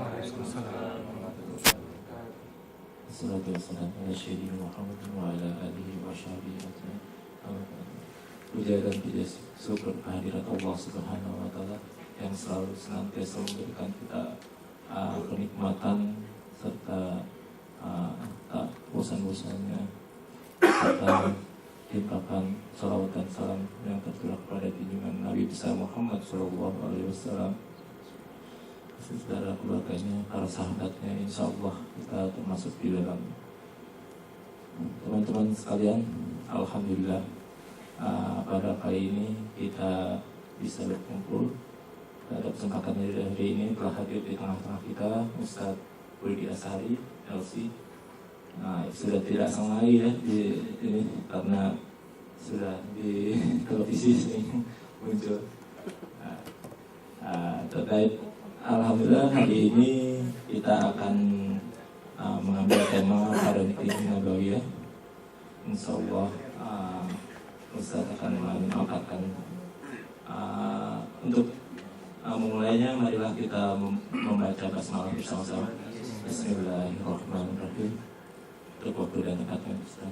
Assalatu wassalamu ala sayyidina Muhammad wa ala alihi wa sahbihi ajma'in. Puja dan puja syukur kehadirat Allah Subhanahu wa taala yang selalu senantiasa memberikan kita kenikmatan serta tak bosan-bosannya serta limpahkan salawat dan salam yang tercurah kepada junjungan Nabi besar Muhammad Sallallahu Alaihi Wasallam, saudara keluarganya, para sahabatnya. Insya Allah kita termasuk di dalam. Teman-teman sekalian, alhamdulillah pada kali ini kita bisa berkumpul. Pada kesempatan hari ini telah hadir di tengah-tengah kita Ustadz Budi Ashari LC. Sudah tidak asing lagi ya di ini karena sudah di televisi sering muncul. Terkait alhamdulillah hari ini kita akan mengambil tema Parenting Nabawiyah. Insyaallah Ustaz akan mengangkatkan untuk memulainya. Marilah kita membaca basmalah bersama-sama. Bismillahirrahmanirrahim. Untuk waktu dan tempatnya Ustaz.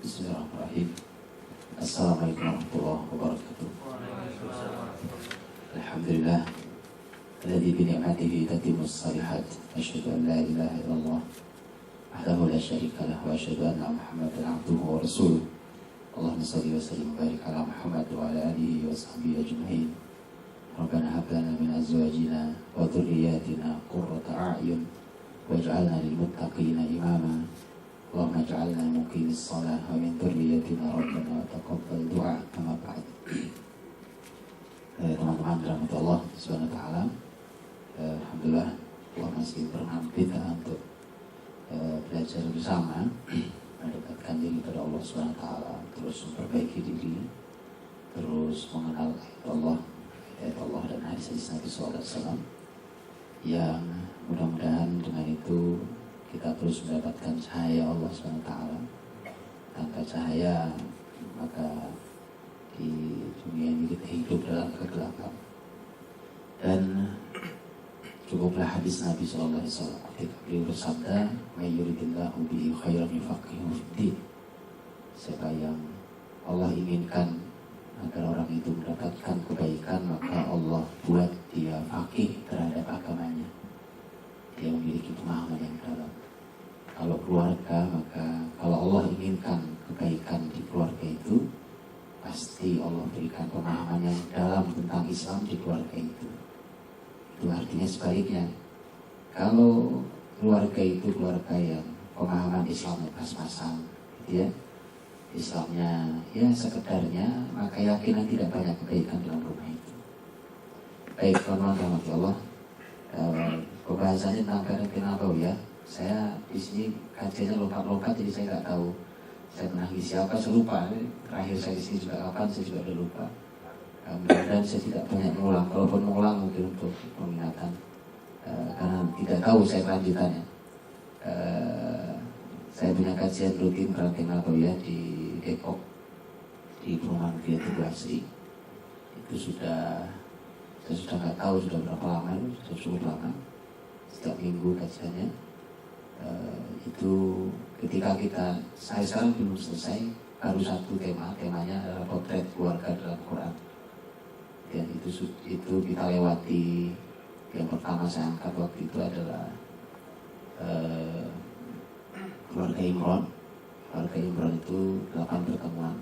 Bismillahirrahmanirrahim. Assalamualaikum warahmatullahi wabarakatuh. Alhamdulillah alladzi bi ni'matihi tatimmus shalihat. Asyhadu an la ilaha illallah wahdahu la syarika lah wa asyhadu anna Muhammadan abduhu wa rasuluh. Allahumma shalli wa sallim wa barik ala Muhammad wa ala alihi wa sahbihi ajma'in. Rabbana hab lana min azwajina wa dhurriyyatina qurrata a'yun waj'alna lil muttaqina imama. Allahumma ja'alna muqimis shalah wa min dhurriyyatina rabbana wa taqabbal du'a. Amma ba'd. Teman-teman rahmat Allah Subhanahu wa taala, alhamdulillah Allah masih berkenan kita untuk belajar bersama, mendekatkan diri kepada Allah Subhanahu wa taala, terus memperbaiki diri, terus mengenal ayat Allah dan hadis Nabi sallallahu alaihi wasallam, yang mudah-mudahan dengan itu kita terus mendapatkan cahaya Allah SWT. Tanpa cahaya maka di dunia ini kita hidup dalam kegelapan. Dan cukuplah hadis Nabi SAW ketika beliau bersabda, "May yuridillahu bihi khairan yufaqihuhu fid-din." Siapa yang Allah inginkan agar orang itu mendapatkan kebaikan, maka Allah buat dia faqih terhadap agamanya. Dia memiliki pemahaman yang dalam. Kalau keluarga, maka kalau Allah inginkan kebaikan di keluarga itu, pasti Allah berikan pemahaman yang dalam tentang Islam di keluarga itu. Itu artinya sebaliknya. Kalau keluarga itu keluarga yang pemahaman Islamnya pas-pasan, gitu ya, Islamnya ya sekedarnya, maka yakinan tidak banyak kebaikan dalam rumah itu. Baik, teman-teman rahmati Allah, pembahasannya tentang parenting nabawiyah. Saya di sini kajiannya lompat-lompat, jadi saya nggak tahu saya pernah ngisi apa, saya lupa. Terakhir saya di sini juga kapan, saya juga udah lupa. Mudah-mudahan saya tidak banyak mengulang. Kalaupun mengulang mungkin untuk pengingatan, karena tidak tahu saya kelanjutannya. Saya punya kajian rutin parenting nabawiyah di Depok, di perumahan Via Tugu Asri. Itu saya sudah nggak tahu sudah berapa lama, sudah cukup lama. Setiap minggu kajiannya. Itu ketika saya sekarang belum selesai, baru satu temanya adalah potret keluarga dalam Quran. Dan itu kita lewati. Yang pertama saya angkat waktu itu adalah keluarga Imran. Keluarga Imran itu 8 pertemuan,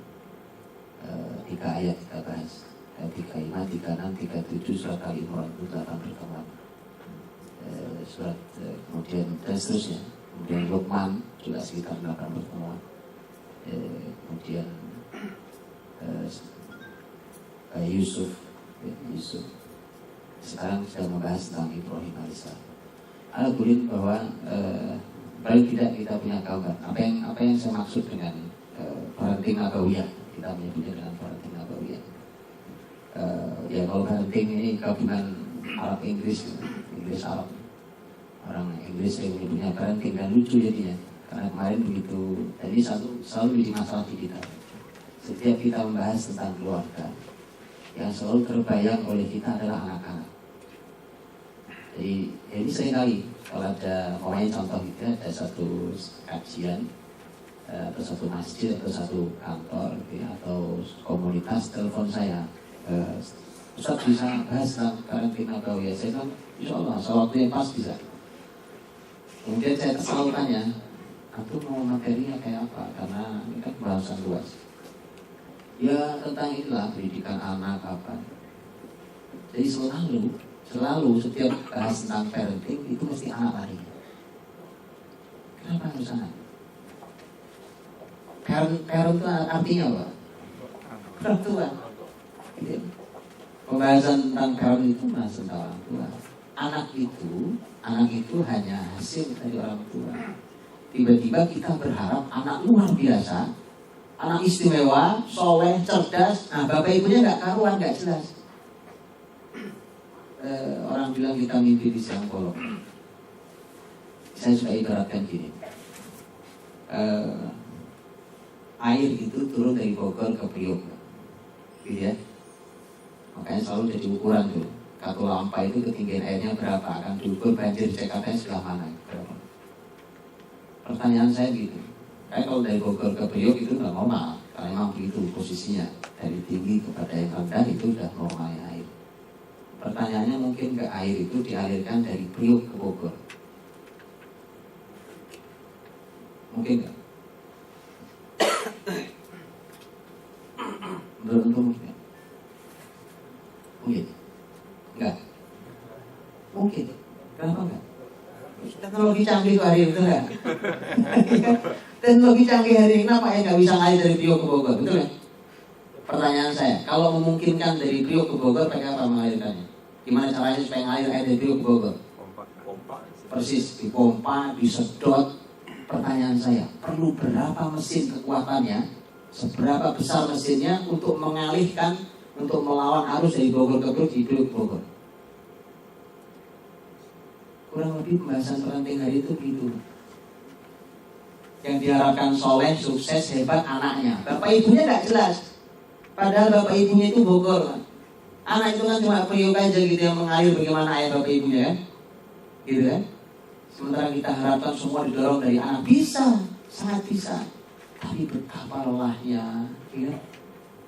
3 ayat kita bahas, 35, 36, 37 surat Al-Imran itu 8 pertemuan. Surat kemudian dan seterusnya. Kemudian Luqman juga sekitar 8 pertemuan. Kemudian Yusuf. Sekarang sedang membahas tentang Ibrahim alaihissalam. Ada kulit bahwa paling tidak kita punya gambar apa yang saya maksud dengan parenting nabawiyah. Kita menyebutnya dengan parenting nabawiyah. Ya kalau parenting ini gabungan Arab Inggris Arab. Orang Inggris yang menyebutnya parenting, dan lucu jadinya. Karena kemarin begitu, jadi selalu jadi masalah di kita. Setiap kita membahas tentang keluarga, yang selalu terbayang oleh kita adalah anak-anak. Jadi ini seringkali kalau ada contoh gitu, ada satu kajian atau satu masjid atau satu kantor gitu, atau komunitas telepon saya, Ustaz bisa bahas tentang karantina Nabawiyah. Saya bilang insya Allah waktu yang pas bisa. Kemudian saya selalu tanya, aku mau materinya kayak apa? Karena ini kan bahasan luas. Ya tentang inilah pendidikan anak apa. Jadi selalu setiap bahas tentang parenting itu mesti anak lari. Kenapa harus anak? Parent itu artinya apa? Orang tua. Gitu. Pembahasan tentang parent itu masih tentang orang tua. Anak itu hanya hasil dari orang tua. Tiba-tiba kita berharap anak luar biasa, anak istimewa, soleh, cerdas. Nah, bapak ibunya nggak karuan, nggak jelas. Orang bilang kita mimpi di siang bolong. Saya suka ibaratkan gini. Air itu turun dari Bogor ke Priok, gitu ya. Makanya selalu jadi ukuran tuh. Katulampa itu ketinggian airnya berapa, akan diukur banjir Jakarta sebelah mana, berapa. Pertanyaan saya gitu. Kayak kalau dari Bogor ke Priok itu nggak normal, karena memang begitu posisinya. Dari tinggi kepada yang rendah itu udah normalnya air. Pertanyaannya mungkin ke air itu dialirkan dari Priok ke Bogor. Mungkin nggak? Menurut mungkin? Mungkin? Enggak? Mungkin. Kenapa enggak? Teknologi canggih itu hari itu enggak? Teknologi canggih hari ini kenapa ya nggak bisa ngalir dari Priok ke Bogor? Betul ya? Pertanyaan saya, kalau memungkinkan dari Priok ke Bogor, pakai apa mengalirkannya? Gimana caranya supaya ngalir air dari Priok ke Bogor? Pompa. Persis, dipompa, disedot. Pertanyaan saya, perlu berapa mesin kekuatannya? Seberapa besar mesinnya untuk mengalihkan, untuk melawan arus dari Bogor ke Priok, di Priok ke Bogor? Kurang lebih pembahasan parenting hari itu begitu. Yang diharapkan soleh, sukses, hebat anaknya. Bapak ibunya nggak jelas. Padahal bapak ibunya itu Bogor. Anak itu kan cuma Priok aja gitu yang mengalir bagaimana ayah bapak ibunya kan. Gitu kan. Sementara kita harapkan semua didorong dari anak. Bisa, sangat bisa. Tapi betapa lelahnya, ya.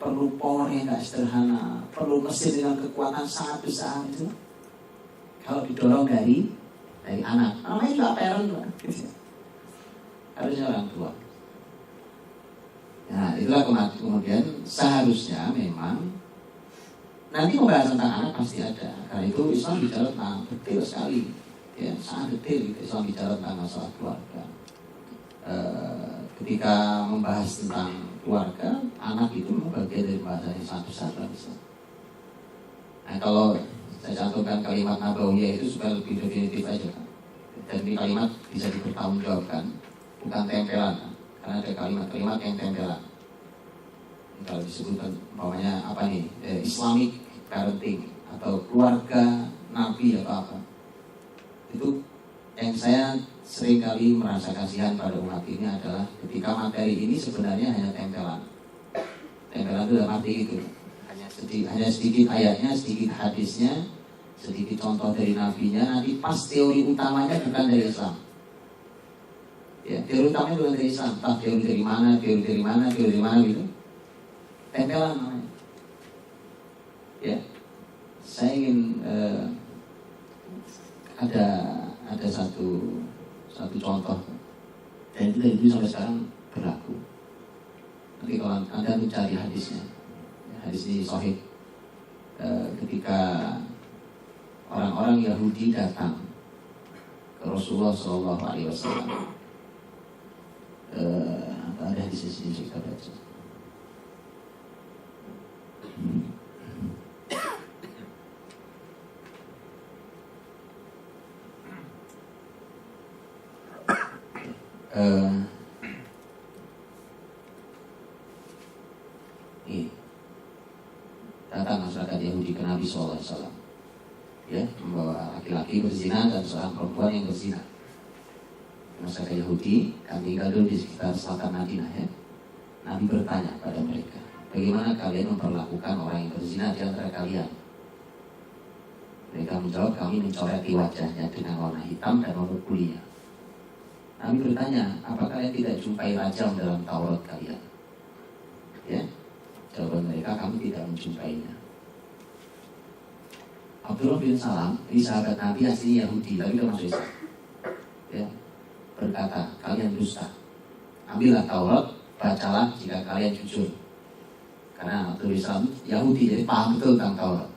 Perlu power yang nggak sederhana. Perlu mesin dengan kekuatan sangat besar itu. Kalau didorong dari anak. Namanya juga parent lah. Harusnya orang tua. Nah, itulah kemudian seharusnya memang nanti pembahasan tentang anak pasti ada. Karena itu Islam bicara tentang detail sekali, ya sangat detail. Islam bicara tentang masalah keluarga. Ketika membahas tentang keluarga, anak itu memang bagian dari pembahasan yang sangat besar kan Islam. Nah, kalau saya cantumkan kalimat Nabawiyah itu supaya lebih definitif aja kan. Dan ini kalimat bisa dipertanggungjawabkan, bukan tempelan kan? Karena ada kalimat-kalimat yang tempelan. Kalau disebutkan umpamanya apa nih, Islamic parenting atau keluarga Nabi atau apa, itu yang saya seringkali merasa kasihan pada umat ini adalah ketika materi ini sebenarnya hanya tempelan. Tempelan itu dalam arti itu hanya sedikit ayatnya, sedikit hadisnya, sedikit contoh dari nabinya, nanti pas teori utamanya bukan dari Islam. Ya, teori utamanya bukan dari Islam, entah teori dari mana gitu. Tempelan namanya. Ya, saya ingin ada satu contoh, dan itu dari dulu sampai sekarang berlaku. Nanti kalau Anda mencari hadisnya, hadis ini sahih. Ketika orang-orang Yahudi datang ke Rasulullah SAW, ada di sini kita baca. Datang masyarakat Yahudi ke Nabi SAW, ya, membawa laki-laki berzina dan seorang perempuan yang berzina. masyarakat Yahudi, kan tinggal dulu di sekitar selatan Madinah ya. Nabi bertanya pada mereka, bagaimana kalian memperlakukan orang yang berzina di antara kalian? Mereka menjawab, kami mencoreti wajahnya dengan warna hitam dan memukuli. Nabi bertanya, apa kalian tidak jumpai rajam dalam Taurat kalian? Ya, jawaban mereka, kami tidak menjumpainya. Abdullah bin Salam, ini sahabat Nabi asli Yahudi, tapi dia masuk Islam. Ya, berkata, kalian dusta. Ambillah Taurat, bacalah jika kalian jujur. Karena Abdullah bin Salam Yahudi, jadi paham betul tentang Taurat.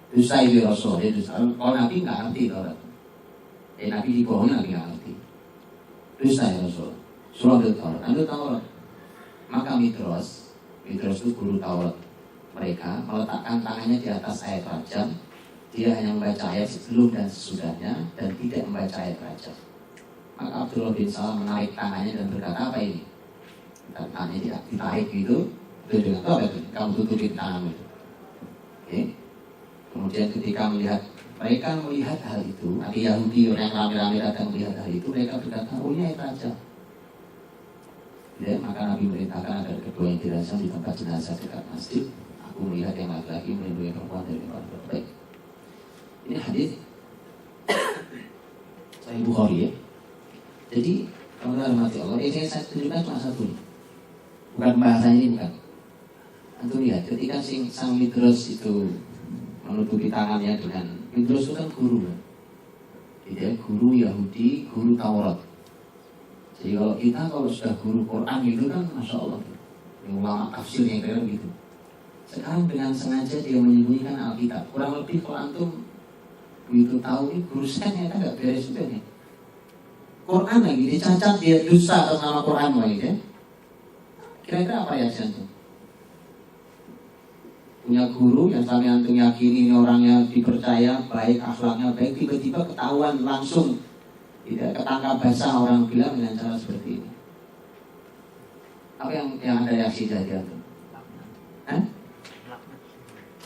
Dusta itu Rasul, dia dusta. Kalau Nabi nggak ngerti Taurat. Nabi dibohongi, Nabi nggak ngerti. Dusta ya Rasul. Suruh ambil Taurat. Maka Midros itu guru Taurat. Mereka meletakkan tangannya di atas ayat rajam. Dia hanya membaca ayat sebelum dan sesudahnya dan tidak membaca ayat rajam. Maka Abdullah bin Salam menarik tangannya dan berkata, apa ini? Tangannya ditarik gitu. Dia dengan apa itu? Kamu tutupin tanganmu. Oke. Kemudian ketika mereka melihat hal itu, nanti Yahudi orang yang rame-rame datang melihat hal itu, mereka berkata, oh ini ayat rajam. Ya, maka Nabi merintahkan agar kedua yang dirajam di tempat jenazah dekat masjid. Aku melihat yang laki-laki melindungi perempuan dari orang berbaik. Ini hadis Sahih Bukhari ya. Jadi teman-teman mati Allah, ini saya tunjukkan cuma satu nih. Bukan bahasanya ini, bukan. Antum lihat, ketika sang Midros itu menutupi tangannya dengan, Midros itu kan guru kan? Jadi guru Yahudi, guru Taurat. Jadi kalau sudah guru Quran itu kan Masya Allah, ulama tafsir yang keren gitu. Sekarang dengan sengaja dia menyembunyikan Alkitab. Kurang lebih kalau antum begitu tahu ini guru saya kan nggak beres juga nih. Quran lagi dicacat, dia dusta atas nama Quran lagi ya. Kira-kira apa ya antum? Punya guru yang sampai antum yakini ini orangnya dipercaya, baik, akhlaknya baik, tiba-tiba ketahuan langsung tidak ketangkap basah orang bilang dengan cara seperti ini. Apa yang ada reaksi dari antum?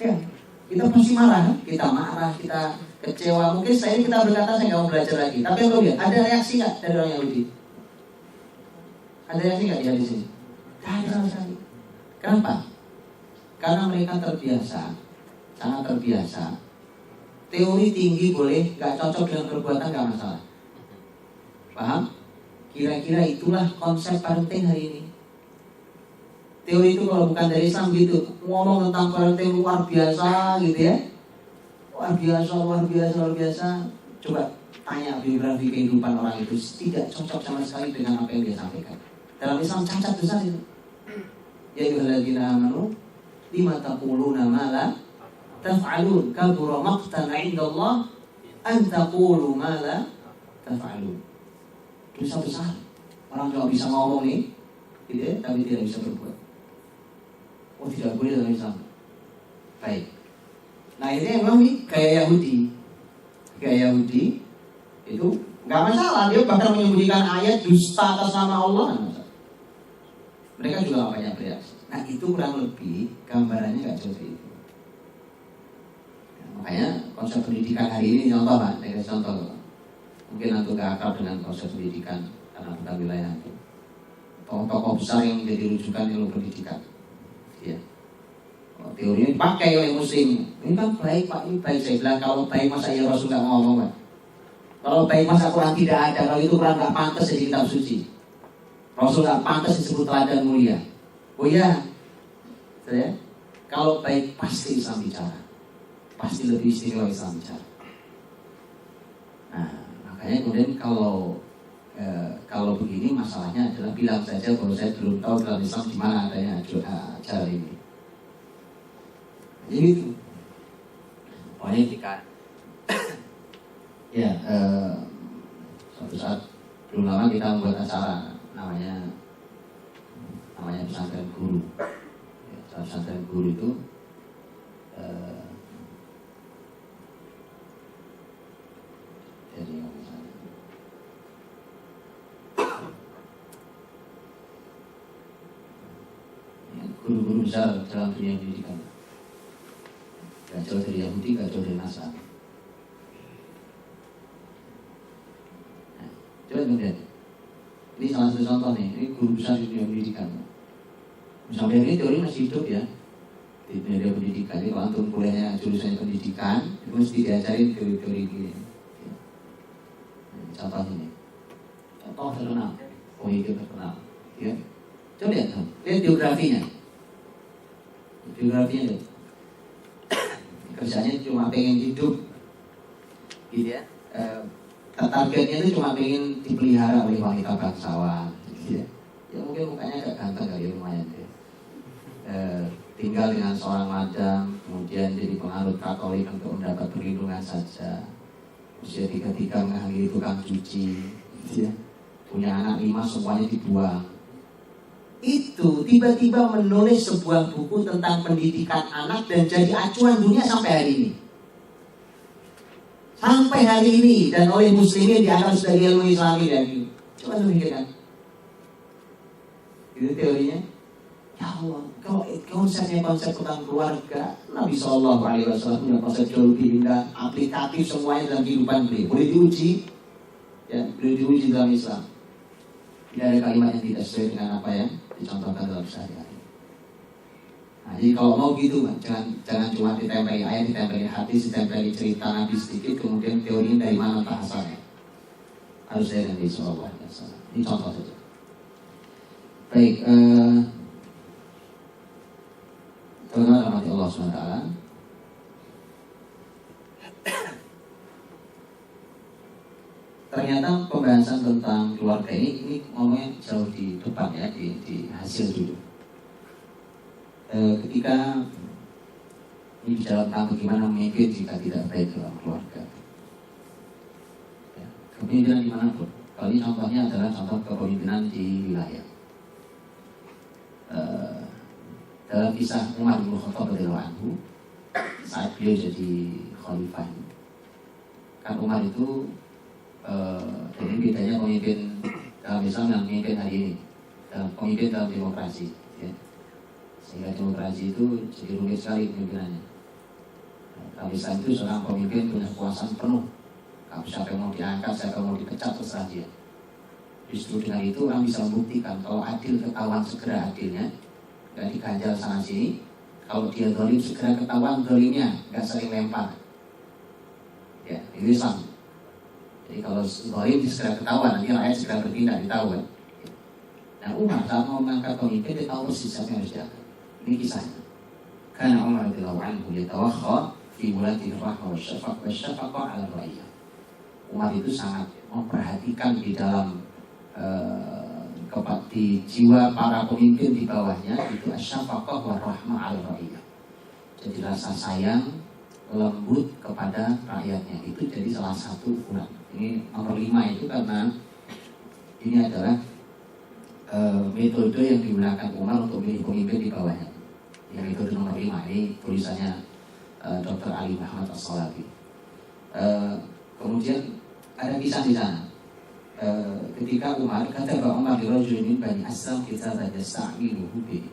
Ya, kita pasti marah, kita kecewa. Mungkin kita berkata saya nggak mau belajar lagi. Tapi yang lihat, ada reaksi nggak dari orang Yahudi? Ada reaksi nggak dia di sini? Tidak ada sama sekali. Kenapa? Karena mereka terbiasa, sangat terbiasa. Teori tinggi boleh, nggak cocok dengan perbuatan nggak masalah. Paham? Kira-kira itulah konsep parenting hari ini. Teori itu kalau bukan dari Islam gitu, ngomong tentang parenting luar biasa gitu ya. Luar biasa. Coba tanya biografi kehidupan orang itu, tidak cocok sama sekali dengan apa yang dia sampaikan. Dalam Islam cacat besar itu. Ya ayyuhalladzina amanu lima taquluna ma la taf'alun kabura maqtan 'indallah an taqulu ma la taf'alun. Dosa besar. Orang cuma bisa ngomong nih, gitu ya, tapi tidak bisa berbuat. Oh, tidak boleh dalam Islam. Baik. Nah ini memang nih kayak Yahudi itu nggak masalah, dia bahkan menyembunyikan ayat dusta atas nama Allah, nggak masalah. Mereka juga nggak banyak bereaksi. Nah itu kurang lebih gambarannya nggak jauh dari itu. Nah, makanya konsep pendidikan hari ini contoh Pak, saya kasih contoh. Mungkin antum gak akrab dengan konsep pendidikan karena bukan wilayah antum. Tokoh-tokoh besar yang menjadi rujukan ilmu pendidikan. Ya. Teori ini dipakai oleh muslim. Ini kan baik Pak, ini baik. Saya bilang kalau baik masa ya Rasul gak ngomong Pak. Kalau baik masa Quran tidak ada. Kalau itu Quran gak pantas jadi kitab suci. Rasul gak pantas disebut teladan mulia. Oh iya, saya, kalau baik pasti Islam bicara. Pasti lebih istimewa Islam bicara. Nah, makanya kemudian kalau begini masalahnya adalah bilang saja bahwa saya belum tahu dalam Islam di mana adanya acara ini. Jadi itu. Pokoknya ketika ya suatu saat belum lama kita membuat acara namanya pesantren guru. Ya, pesantren guru itu jadi guru-guru besar dalam dunia pendidikan. Gak jauh dari Yahudi, gak jauh dari Nasrani. Nah, coba kemudian salah satu contoh nih, ini guru besar di dunia pendidikan. Sampai ini teori masih hidup ya di dunia pendidikan. Jadi kalau antum kuliahnya jurusannya pendidikan, itu mesti diajarin teori-teori gini. Contoh ini, contoh terkenal, itu terkenal. Ya. Coba lihat biografinya. Biografinya tuh. Kerjanya cuma pengen hidup, gitu ya. Targetnya itu cuma pengen dipelihara oleh wanita bangsawan, gitu ya. Ya mungkin mukanya agak ganteng kali, lumayan ya. Tinggal dengan seorang madam, kemudian jadi penganut Katolik untuk mendapat perlindungan saja. Usia 33 mengakhiri tukang cuci, gitu ya. Punya anak 5, semuanya dibuang. Itu tiba-tiba menulis sebuah buku tentang pendidikan anak dan jadi acuan dunia sampai hari ini. Sampai hari ini, dan oleh muslimin dianggap sebagai ilmu islami dan itu. Coba memikirkan. Itu teorinya. Ya Allah, kalau konsep tentang keluarga, Nabi SAW punya konsep jauh lebih indah, aplikatif semuanya dalam kehidupan beliau. Boleh diuji, ya, boleh diuji dalam Islam. Tidak ada kalimat yang tidak sesuai dengan apa yang dicontohkan dalam sehari-hari. Nah, jadi kalau mau gitu, jangan cuma ditempeli ayat, ditempeli hadis, ditempeli cerita Nabi sedikit, kemudian teorinya dari mana entah asalnya. Harus dari Nabi SAW. Ini contoh saja. Baik, teman-teman rahmati Allah SWT. Ternyata pembahasan tentang keluarga ini ngomongnya jauh di depan ya, di hasil dulu. Ketika ini bicara tentang bagaimana memimpin jika tidak baik dalam keluarga, ya, kepemimpinan dimanapun. Kalau ini contohnya adalah contoh kepemimpinan di wilayah. Dalam kisah Umar bin Khattab radhiyallahu anhu, saat beliau jadi khalifah, kan Umar itu jadi bedanya pemimpin dalam Islam dan pemimpin hari ini, pemimpin dalam demokrasi, ya. Sehingga demokrasi itu jadi rumit sekali pemimpinannya. Dalam Islam itu seorang pemimpin punya kekuasaan penuh. Kalau siapa yang mau diangkat, siapa yang mau dipecat, terserah dia. Justru dengan itu orang bisa membuktikan kalau adil ketahuan segera adilnya, gak diganjal sana sini. Kalau dia zalim segera ketahuan zalimnya, gak saling lempar. Ya, itu Islam. Jadi kalau zalim segera ketahuan, nanti rakyat segera bertindak, ditahu kan. Nah Umar saat mau mengangkat pemimpin, dia tahu persis siapa yang harus diangkat. Ini kisahnya. Karena Umar radhiyallahu anhu yatawakha fi wulatir rahmah wa syafaqah ala ra'iyah. Umar itu sangat memperhatikan di dalam di jiwa para pemimpin di bawahnya itu asyafaqah wa rahmah ala ra'iyah. Jadi rasa sayang, lembut kepada rakyatnya itu jadi salah satu ukuran. Ini nomor 5 itu karena ini adalah metode yang digunakan Umar untuk memilih pemimpin di bawahnya. Yang metode nomor 5 ini tulisannya Dr. Ali Muhammad As-Salafi. Kemudian ada kisah di sana. Ketika Umar kata bahwa Umar dirajulin min Bani Aslam kitaban yasta'iluhu bihi.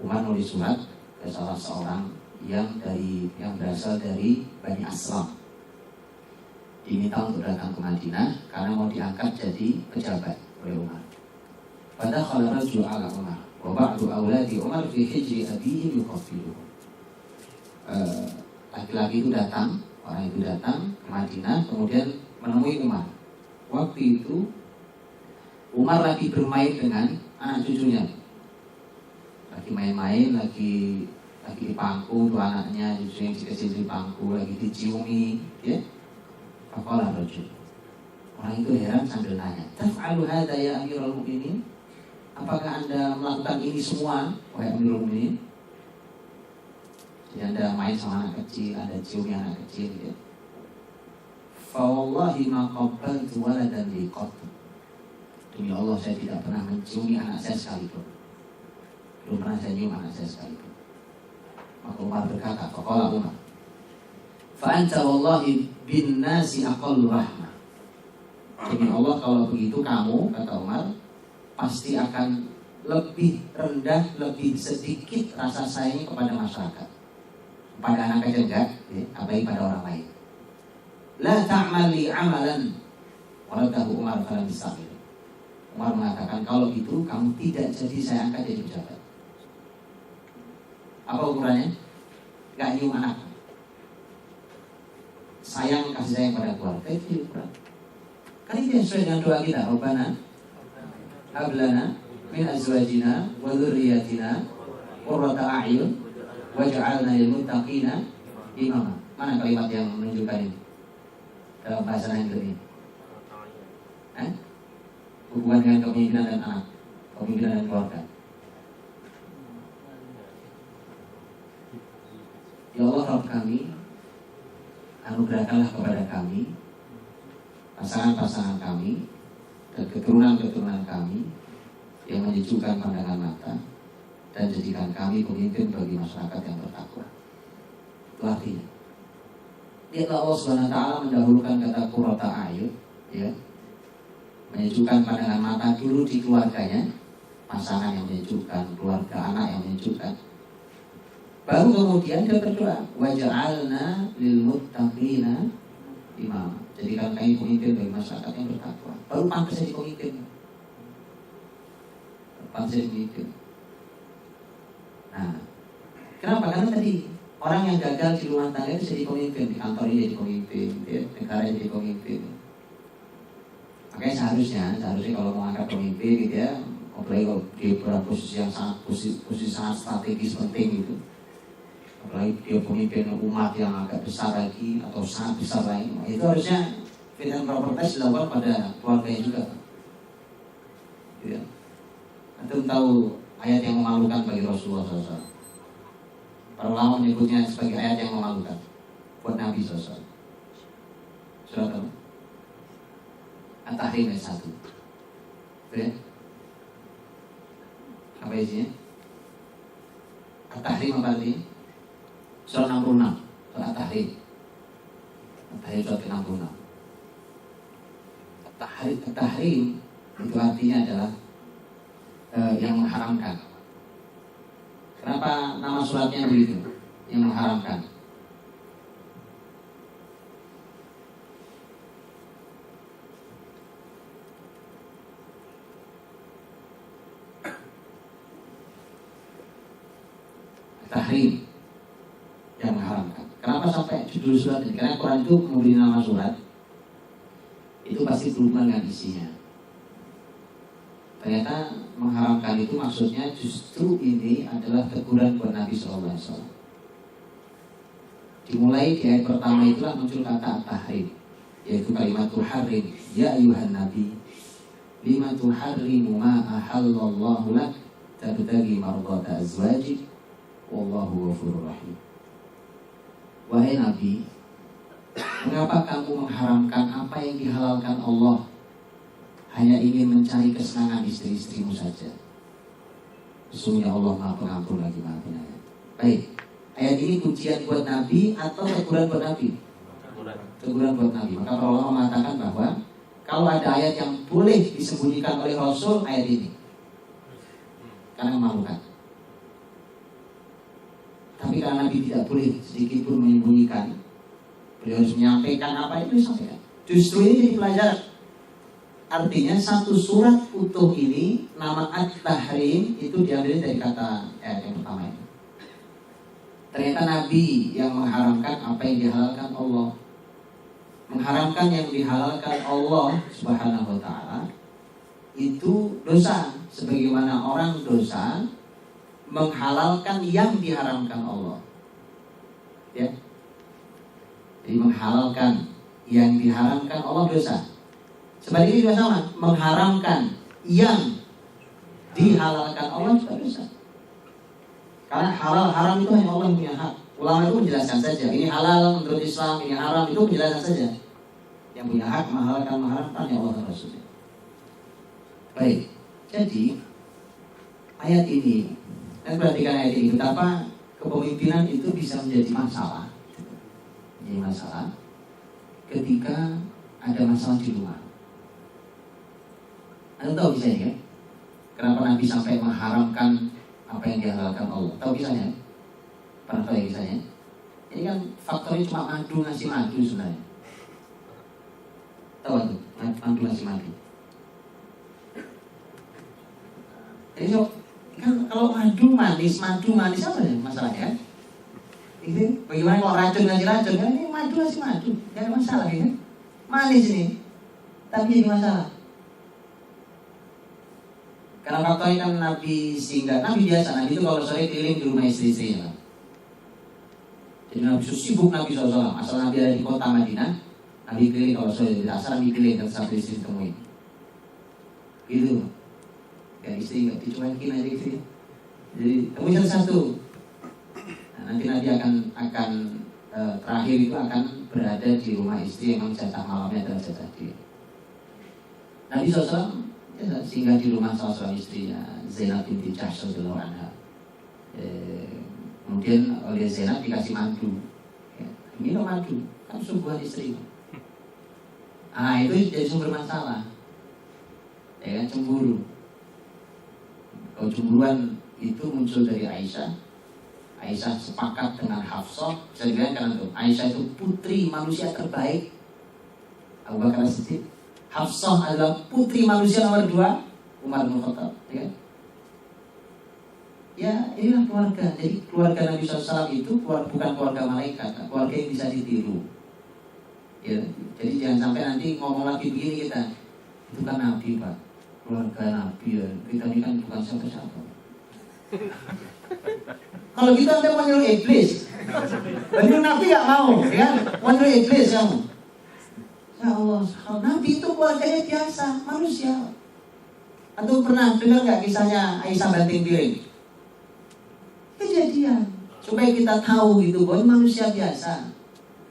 Umar nulis surat ke salah seorang yang berasal dari Bani Aslam. Diminta untuk datang ke Madinah karena mau diangkat jadi pejabat oleh Umar. Pada khala rajul ala Umar wa ba'du auladi Umar fi hijri abihi yuqafiluhu. Laki-laki itu datang, orang itu datang ke Madinah kemudian menemui Umar. Waktu itu Umar lagi bermain dengan anak cucunya. Lagi main-main, lagi di pangku, dua anaknya, cucu yang kecil di pangku, lagi diciumi, ya. Faqala rajul. Orang itu heran sambil nanya, "Taf'alu hadza ya Amirul Mukminin?" Apakah Anda melakukan ini semua, wahai Amirul Mukminin? Jadi Anda main sama anak kecil, Anda ciumi anak kecil, ya. Fa wallahi ma qabbaltu waladan li qat. Demi Allah saya tidak pernah menciumi anak saya sekalipun. Belum pernah saya cium anak saya sekalipun. Maka Umar berkata, faqala Umar, fa anta wallahi bin nasi aqallu rahmah. Demi Allah kalau begitu kamu, kata Umar, pasti akan lebih rendah, lebih sedikit rasa sayangnya kepada masyarakat. Pada anak kecil enggak, ya, apalagi pada orang lain. La ta'mal li amalan. Waladahu Umar falam yastaqil. Umar mengatakan, kalau gitu kamu tidak jadi saya angkat jadi pejabat. Apa ukurannya? Gak nyium anak. Sayang, kasih sayang pada keluarga, itu ukuran. Kan itu yang sesuai dengan doa kita. Rabbana hablana min azwajina wa dzurriyyatina qurrata a'yun waj'alna lil muttaqina imama. Mana kalimat yang menunjukkan ini dalam bahasa lain ini? Hubungan dengan kepemimpinan dan anak, kepemimpinan dan keluarga. Ya Allah Rabb kami, anugerahkanlah kepada kami pasangan-pasangan kami dan keturunan-keturunan kami yang menyejukkan pandangan mata, dan jadikan kami pemimpin bagi masyarakat yang bertakwa. Itu artinya. Lihatlah Allah SWT mendahulukan kata qurrata a'yun, ya, menyejukkan pandangan mata dulu di keluarganya, pasangan yang menyejukkan, keluarga anak yang menyejukkan. Baru kemudian dia berdoa, waja'alna lil muttaqina imama. Jadikan kami pemimpin bagi masyarakat yang bertakwa. Baru pantas jadi pemimpin. Pantas jadi pemimpin. Nah, kenapa? Karena tadi orang yang gagal di rumah tangga itu jadi pemimpin, di kantor ini jadi pemimpin, di negara jadi pemimpin. Makanya seharusnya kalau mau angkat pemimpin gitu ya, apalagi kalau dia berada posisi yang posisi sangat strategis penting gitu, apalagi dia pemimpin umat yang agak besar lagi atau sangat besar lagi, itu harusnya fit and proper test dilakukan pada keluarganya juga. Gitu ya. Antum tahu ayat yang memalukan bagi Rasulullah SAW. Para ulama menyebutnya sebagai ayat yang memalukan buat Nabi SAW. Sudah tahu? At-Tahrim ayat 1. Ya? Apa isinya? At-Tahrim apa artinya? Surah 66. Surah At-Tahrim. At-Tahrim surah 66. At-Tahrim itu artinya adalah yang mengharamkan. Kenapa nama suratnya begitu? Yang mengharamkan. Tahrim yang mengharamkan. Kenapa sampai judul surat ini? Karena Quran itu memberi nama surat itu pasti berhubungan dengan isinya. Ternyata mengharamkan itu maksudnya justru ini adalah teguran buat Nabi SAW. Dimulai di ayat pertama itulah muncul kata at-tahrim, yaitu kalimat tuharrim. Ya ayuhan nabi, lima tuharrimu ma ahallallahu lak tabtagi mardata azwajik wallahu ghafurur rahim. Wahai Nabi, mengapa kamu mengharamkan apa yang dihalalkan Allah, hanya ingin mencari kesenangan istri-istrimu saja? Sesungguhnya Allah Maha Pengampun lagi Maha Penyayang. Baik, ayat ini pujian buat Nabi atau teguran buat Nabi? Teguran buat Nabi. Maka para ulama mengatakan bahwa kalau ada ayat yang boleh disembunyikan oleh Rasul, ayat ini, karena memalukan. Tapi karena Nabi tidak boleh sedikit pun menyembunyikan, beliau harus menyampaikan apa itu disampaikan. Justru ini jadi pelajaran. Artinya satu surat utuh ini nama at-tahrim itu diambil dari kata ayat yang pertama itu. Ternyata Nabi yang mengharamkan apa yang dihalalkan Allah. Mengharamkan yang dihalalkan Allah Subhanahu wa ta'ala itu dosa. Sebagaimana orang dosa menghalalkan yang diharamkan Allah. Ya. Jadi menghalalkan yang diharamkan Allah dosa. Sebaliknya juga sama, mengharamkan yang dihalalkan Allah juga dosa. Karena halal haram itu hanya Allah yang punya hak. Ulama itu menjelaskan saja, ini halal menurut Islam, ini haram, itu menjelaskan saja. Yang punya hak menghalalkan mengharamkan ya Allah dan Rasulnya. Baik, jadi ayat ini, dan perhatikan ayat ini, betapa kepemimpinan itu bisa menjadi masalah. Menjadi masalah ketika ada masalah di rumah. Anda tahu kisahnya kan? Kenapa Nabi sampai mengharamkan apa yang dihalalkan Allah? Tahu kisahnya? Pernah tahu ya kisahnya? Ini kan faktornya cuma madu ngasih madu sebenarnya. Tahu tuh? Madu ngasih madu. Jadi kan kalau madu manis apa ya masalahnya kan? Itu bagaimana kalau racun ngasih racun kan ini madu ngasih madu, tidak ada masalah ya kan? Manis ini, tapi jadi masalah. Karena faktornya kan Nabi singgah, Nabi biasa, Nabi itu kalau sore keliling di rumah istri-istrinya. Jadi Nabi sibuk Nabi SAW, asal Nabi ada di kota Madinah, Nabi keliling kalau sore, asal Nabi keliling ke satu istri temuin. Gitu. Ya istri nggak dicuekin aja istri. Jadi temuin satu-satu. Nah, nanti Nabi akan terakhir itu akan berada di rumah istri yang jatah malamnya adalah jatah dia. Nabi SAW singgah di rumah salah seorang istrinya, Zainab binti Jahsh radhiyallahu anha. Kemudian oleh Zainab dikasih madu. Minum madu, kan suguhan istri. Itu jadi sumber masalah. Ya kan, cemburu. Kalau cemburuan itu muncul dari Aisyah. Aisyah sepakat dengan Hafsah. Bisa dibayangkan tuh, Aisyah itu putri manusia terbaik. Abu Bakar As-Siddiq. Hafsah adalah putri manusia nomor 2, Umar bin Khattab. Ya, inilah keluarga. Jadi keluarga Nabi SAW itu bukan keluarga malaikat, keluarga yang bisa ditiru. Ya, jadi jangan sampai nanti ngomong lagi begini kita. Itu kan Nabi, Pak. Keluarga Nabi ya. Kita ini kan bukan siapa-siapa. Kalau kita nanti mau nyuruh iblis. Jadi Nabi gak mau, ya. Mau nyuruh iblis kamu. Ya Allah, Nabi itu keluarganya biasa, manusia. Atau pernah dengar gak kisahnya Aisyah banting piring? Kejadian. Supaya kita tahu gitu bahwa manusia biasa,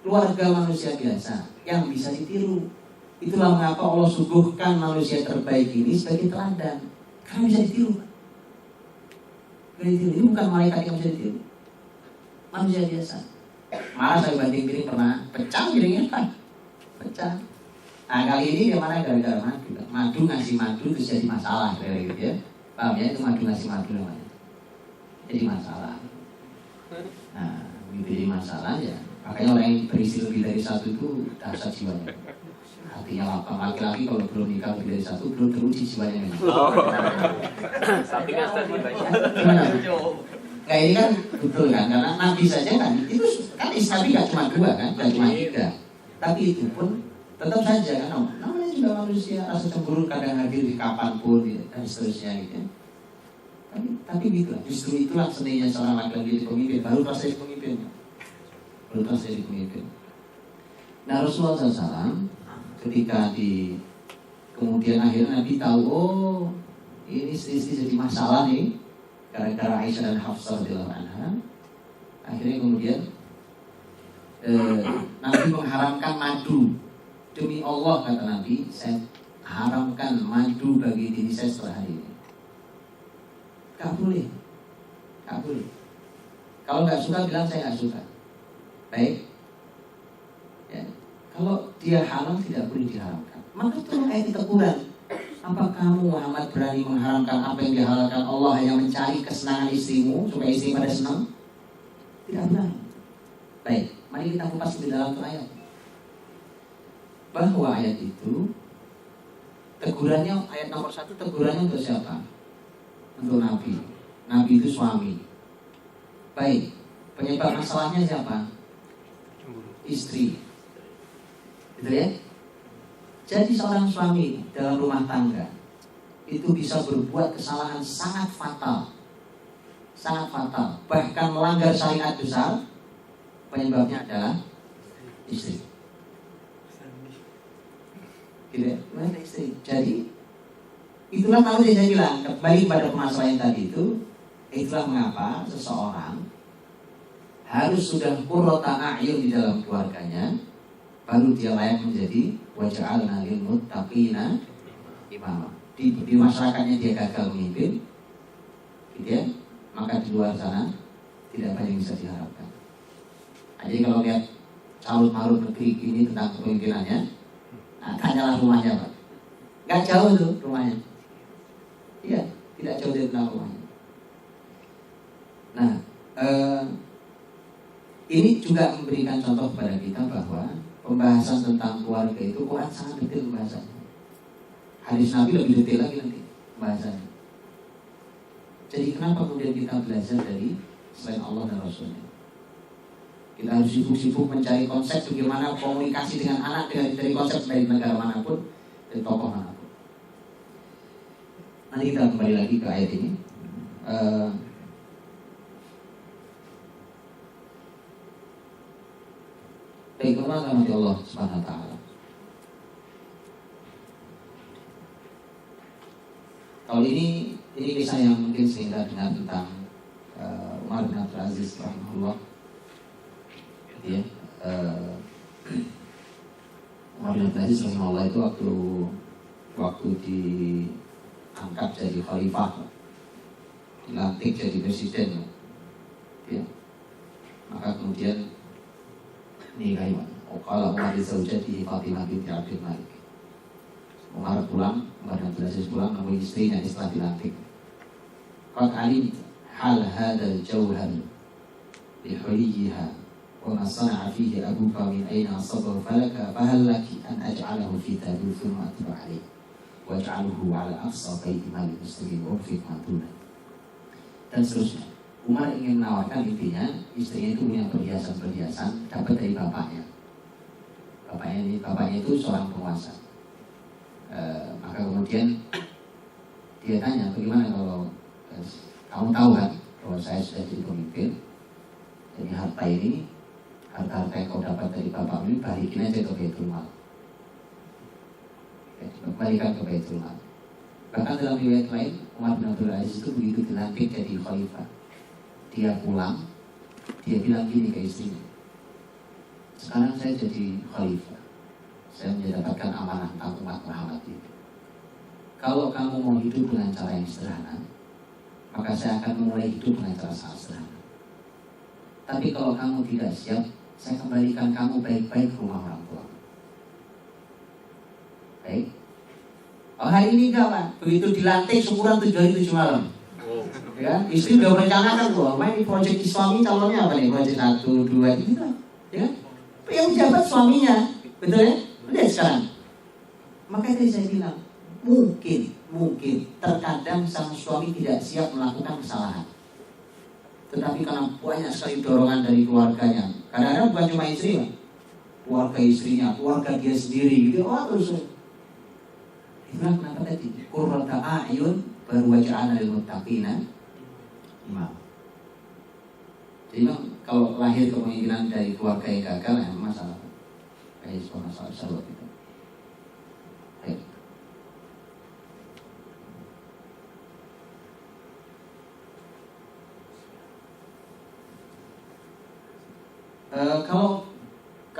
keluarga manusia biasa yang bisa ditiru. Itulah mengapa Allah suguhkan manusia terbaik ini sebagai teladan, karena bisa ditiru. Ini bukan malaikat yang bisa ditiru, manusia biasa. Malah saya banting piring pernah pecah piringnya kan, pecah. Nah kali ini gimana gara-gara madu? Madu ngasih madu itu jadi masalah kayak gitu ya. Paham ya, itu madu ngasih madu namanya. Jadi masalah. Nah, jadi masalah ya. Makanya orang yang berisi lebih dari satu itu dahsyat jiwanya. Hatinya lapang. Laki-laki kalau belum nikah lebih dari satu belum teruji jiwanya memang. Tapi kan Nah ini kan betul kan, karena Nabi saja kan itu kan istri gak cuma 2 kan, gak cuma 3. Tapi itu pun tetap saja kan, namanya juga manusia, rasa cemburu kadang hadir di kapanpun gitu, dan seterusnya gitu. Tapi gitu, justru itulah seninya seorang laki-laki jadi pemimpin, baru pas jadi pemimpin. Nah Rasulullah SAW ketika kemudian akhirnya Nabi tahu, oh ini istri-istri jadi masalah nih gara-gara Aisyah dan Hafsah radhiyallahu anha. Akhirnya kemudian Nabi mengharamkan madu. Demi Allah kata Nabi, saya haramkan madu bagi diri saya setelah hari ini. Gak boleh. Kalau gak suka bilang saya gak suka. Baik ya. Kalau dia halal tidak boleh diharamkan. Maka itu ayat teguran. Apa kamu Muhammad berani mengharamkan apa yang dihalalkan Allah hanya mencari kesenangan istrimu supaya istri pada senang? Tidak benar. Baik, mari kita kupas di dalam ayat. Bahwa ayat itu tegurannya, ayat nomor 1 tegurannya untuk siapa? Untuk Nabi. Nabi itu suami. Baik, penyebab masalahnya siapa? Istri. Gitu ya. Jadi seorang suami dalam rumah tangga itu bisa berbuat kesalahan sangat fatal. Bahkan melanggar syariat besar. Penyebabnya adalah istri. Gitu ya, istri. Jadi itulah kalau saya bilang kembali pada permasalahan tadi itu. Itulah mengapa seseorang harus sudah qurrata a'yun di dalam keluarganya, baru dia layak menjadi waja'alna lil muttaqina imama. Di masyarakatnya dia gagal memimpin, gitu ya, maka di luar sana tidak banyak yang bisa diharapkan. Jadi kalau lihat carut-marut negeri ini tentang kepemimpinannya, nah, tanyalah rumahnya Pak. Gak jauh tuh rumahnya. Iya, tidak jauh dari rumahnya. Nah, ini juga memberikan contoh kepada kita bahwa pembahasan tentang keluarga itu Quran sangat detail pembahasannya. Hadis Nabi lebih detail lagi nanti pembahasannya. Jadi kenapa kemudian kita belajar dari selain Allah dan Rasulnya? Kita harus sibuk-sibuk mencari konsep bagaimana komunikasi dengan anak dari konsep dari negara manapun, dari tokoh manapun. Nanti kita kembali lagi ke ayat ini. Baiklah, rahmat Allah Subhanahu wa taala. Kalau ini kisah yang mungkin sehingga dengar tentang Umar bin Abdul Aziz rahimahullah. Ya, Umar bin Abdul Aziz rahimahullah itu waktu diangkat jadi khalifah, dilantik jadi presiden, ya. Maka kemudian nikahi Qala Umar bin Zawjatihi Fatimah binti Abdul Malik. Umar bin Abdul Aziz pulang menemui istrinya setelah dilantik. Qad alim hal hadzal jawhar li huliha wa ma sana'a fihi abuka min aina asabahu falaka fahal laki an aj'alahu fi tabut thumma atba alayhi wa aj'aluhu ala aqsa baiti mali muslimin wa fi matuna. Dan seterusnya. Umar ingin menawarkan, intinya istrinya itu punya perhiasan dapat dari bapaknya. Bapaknya itu seorang penguasa. Maka kemudian dia tanya, bagaimana kalau kamu tahu kan bahwa saya sudah jadi pemimpin, jadi harta yang kau dapat dari bapakmu ini balikin aja ke Baitul Mal. Kembalikan ke Baitul Mal. Bahkan dalam riwayat lain, Umar bin Abdul Aziz itu begitu dilantik jadi khalifah, dia pulang, dia bilang gini ke istrinya, sekarang saya jadi khalifah, saya mendapatkan amanah tentang umat Muhammad itu. Kalau kamu mau hidup dengan cara yang sederhana, maka saya akan memulai hidup dengan cara sangat sederhana. Tapi kalau kamu tidak siap, saya kembalikan kamu baik-baik ke rumah orang tua. Baik. Oh, hari ini enggak, Pak. Begitu dilantik syukuran 7 hari 7 malam. Ya, istri udah merencanakan tuh, ini proyek suami calonnya apa nih, proyek 1, 2, gitu, ya. Yang jabat suaminya, betul ya? Lihat sekarang. Makanya tadi saya bilang, mungkin terkadang sang suami tidak siap melakukan kesalahan. Tetapi karena banyak sekali dorongan dari keluarganya, kadang-kadang bukan cuma istri, Pak. Keluarga istrinya, keluarga dia sendiri, gitu. Oh, terus. Itulah kenapa tadi qurrata a'yun baru waja'ana lil muttaqina imam. Jadi kalau lahir kemungkinan dari keluarga yang gagal, masalah. Kayak sebuah masalah besar itu. Baik.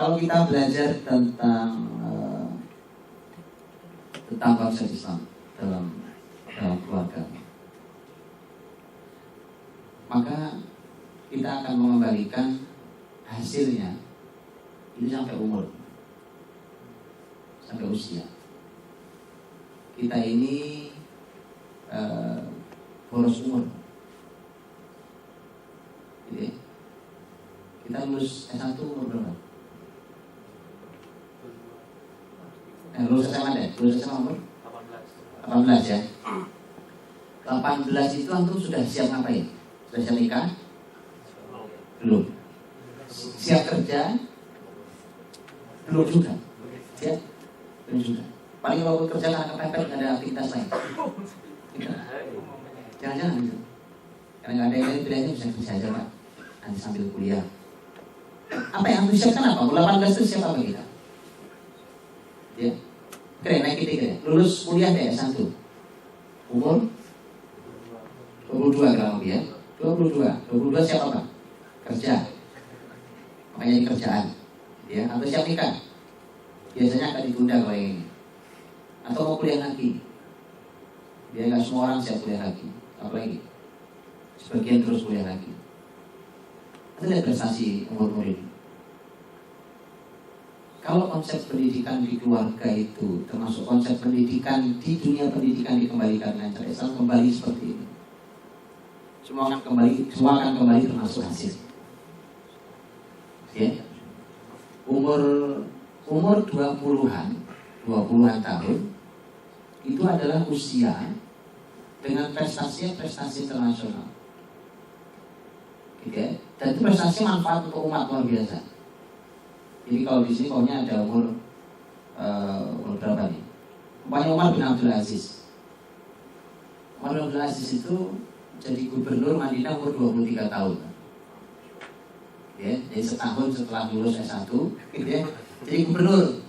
Kalau kita belajar tentang konsep Islam dalam keluarga, maka kita akan mengembalikan hasilnya ini sampai umur, sampai usia. Kita ini boros umur. Jadi, kita lulus S1 umur berapa? Lulus SMA deh, lulus SMA umur 18 ya. 18 itu antum sudah siap ngapain? Sudah siap nikah? Belum. Siap kerja? Belum juga. Ya? Belum juga. Paling kalau kerja karena kepepet nggak ada aktivitas lain. Jangan-jangan gitu. Karena nggak ada yang lain, pilihannya bisa aja Pak. Nanti sambil kuliah. Apa yang harus disiapkan apa? 18 itu siap apa kita? Ya. Keren, naik kita. Lulus kuliah deh S1. Umur 22 kurang lebih ya. 22 siap apa? Kerja. Makanya di kerjaan. Ya, atau siap nikah. Biasanya akan ditunda kalau yang ini. Atau mau kuliah lagi. Biar nggak semua orang siap kuliah lagi. Apalagi sebagian terus kuliah lagi. Atau lihat prestasi umur ini. Kalau konsep pendidikan di keluarga itu termasuk konsep pendidikan di dunia pendidikan dikembalikan dengan cara Islam kembali seperti ini, semua akan kembali termasuk hasil. Ya. Umur 20-an tahun itu adalah usia dengan prestasinya prestasi internasional, gitu ya. Dan itu prestasi manfaat untuk umat luar biasa. Jadi kalau di sini pokoknya ada umur berapa nih? Umpamanya Umar bin Abdul Aziz. Umar bin Abdul Aziz itu jadi gubernur Madinah umur 23 tahun. Ya, jadi setahun setelah lulus S1, gitu ya, jadi gubernur.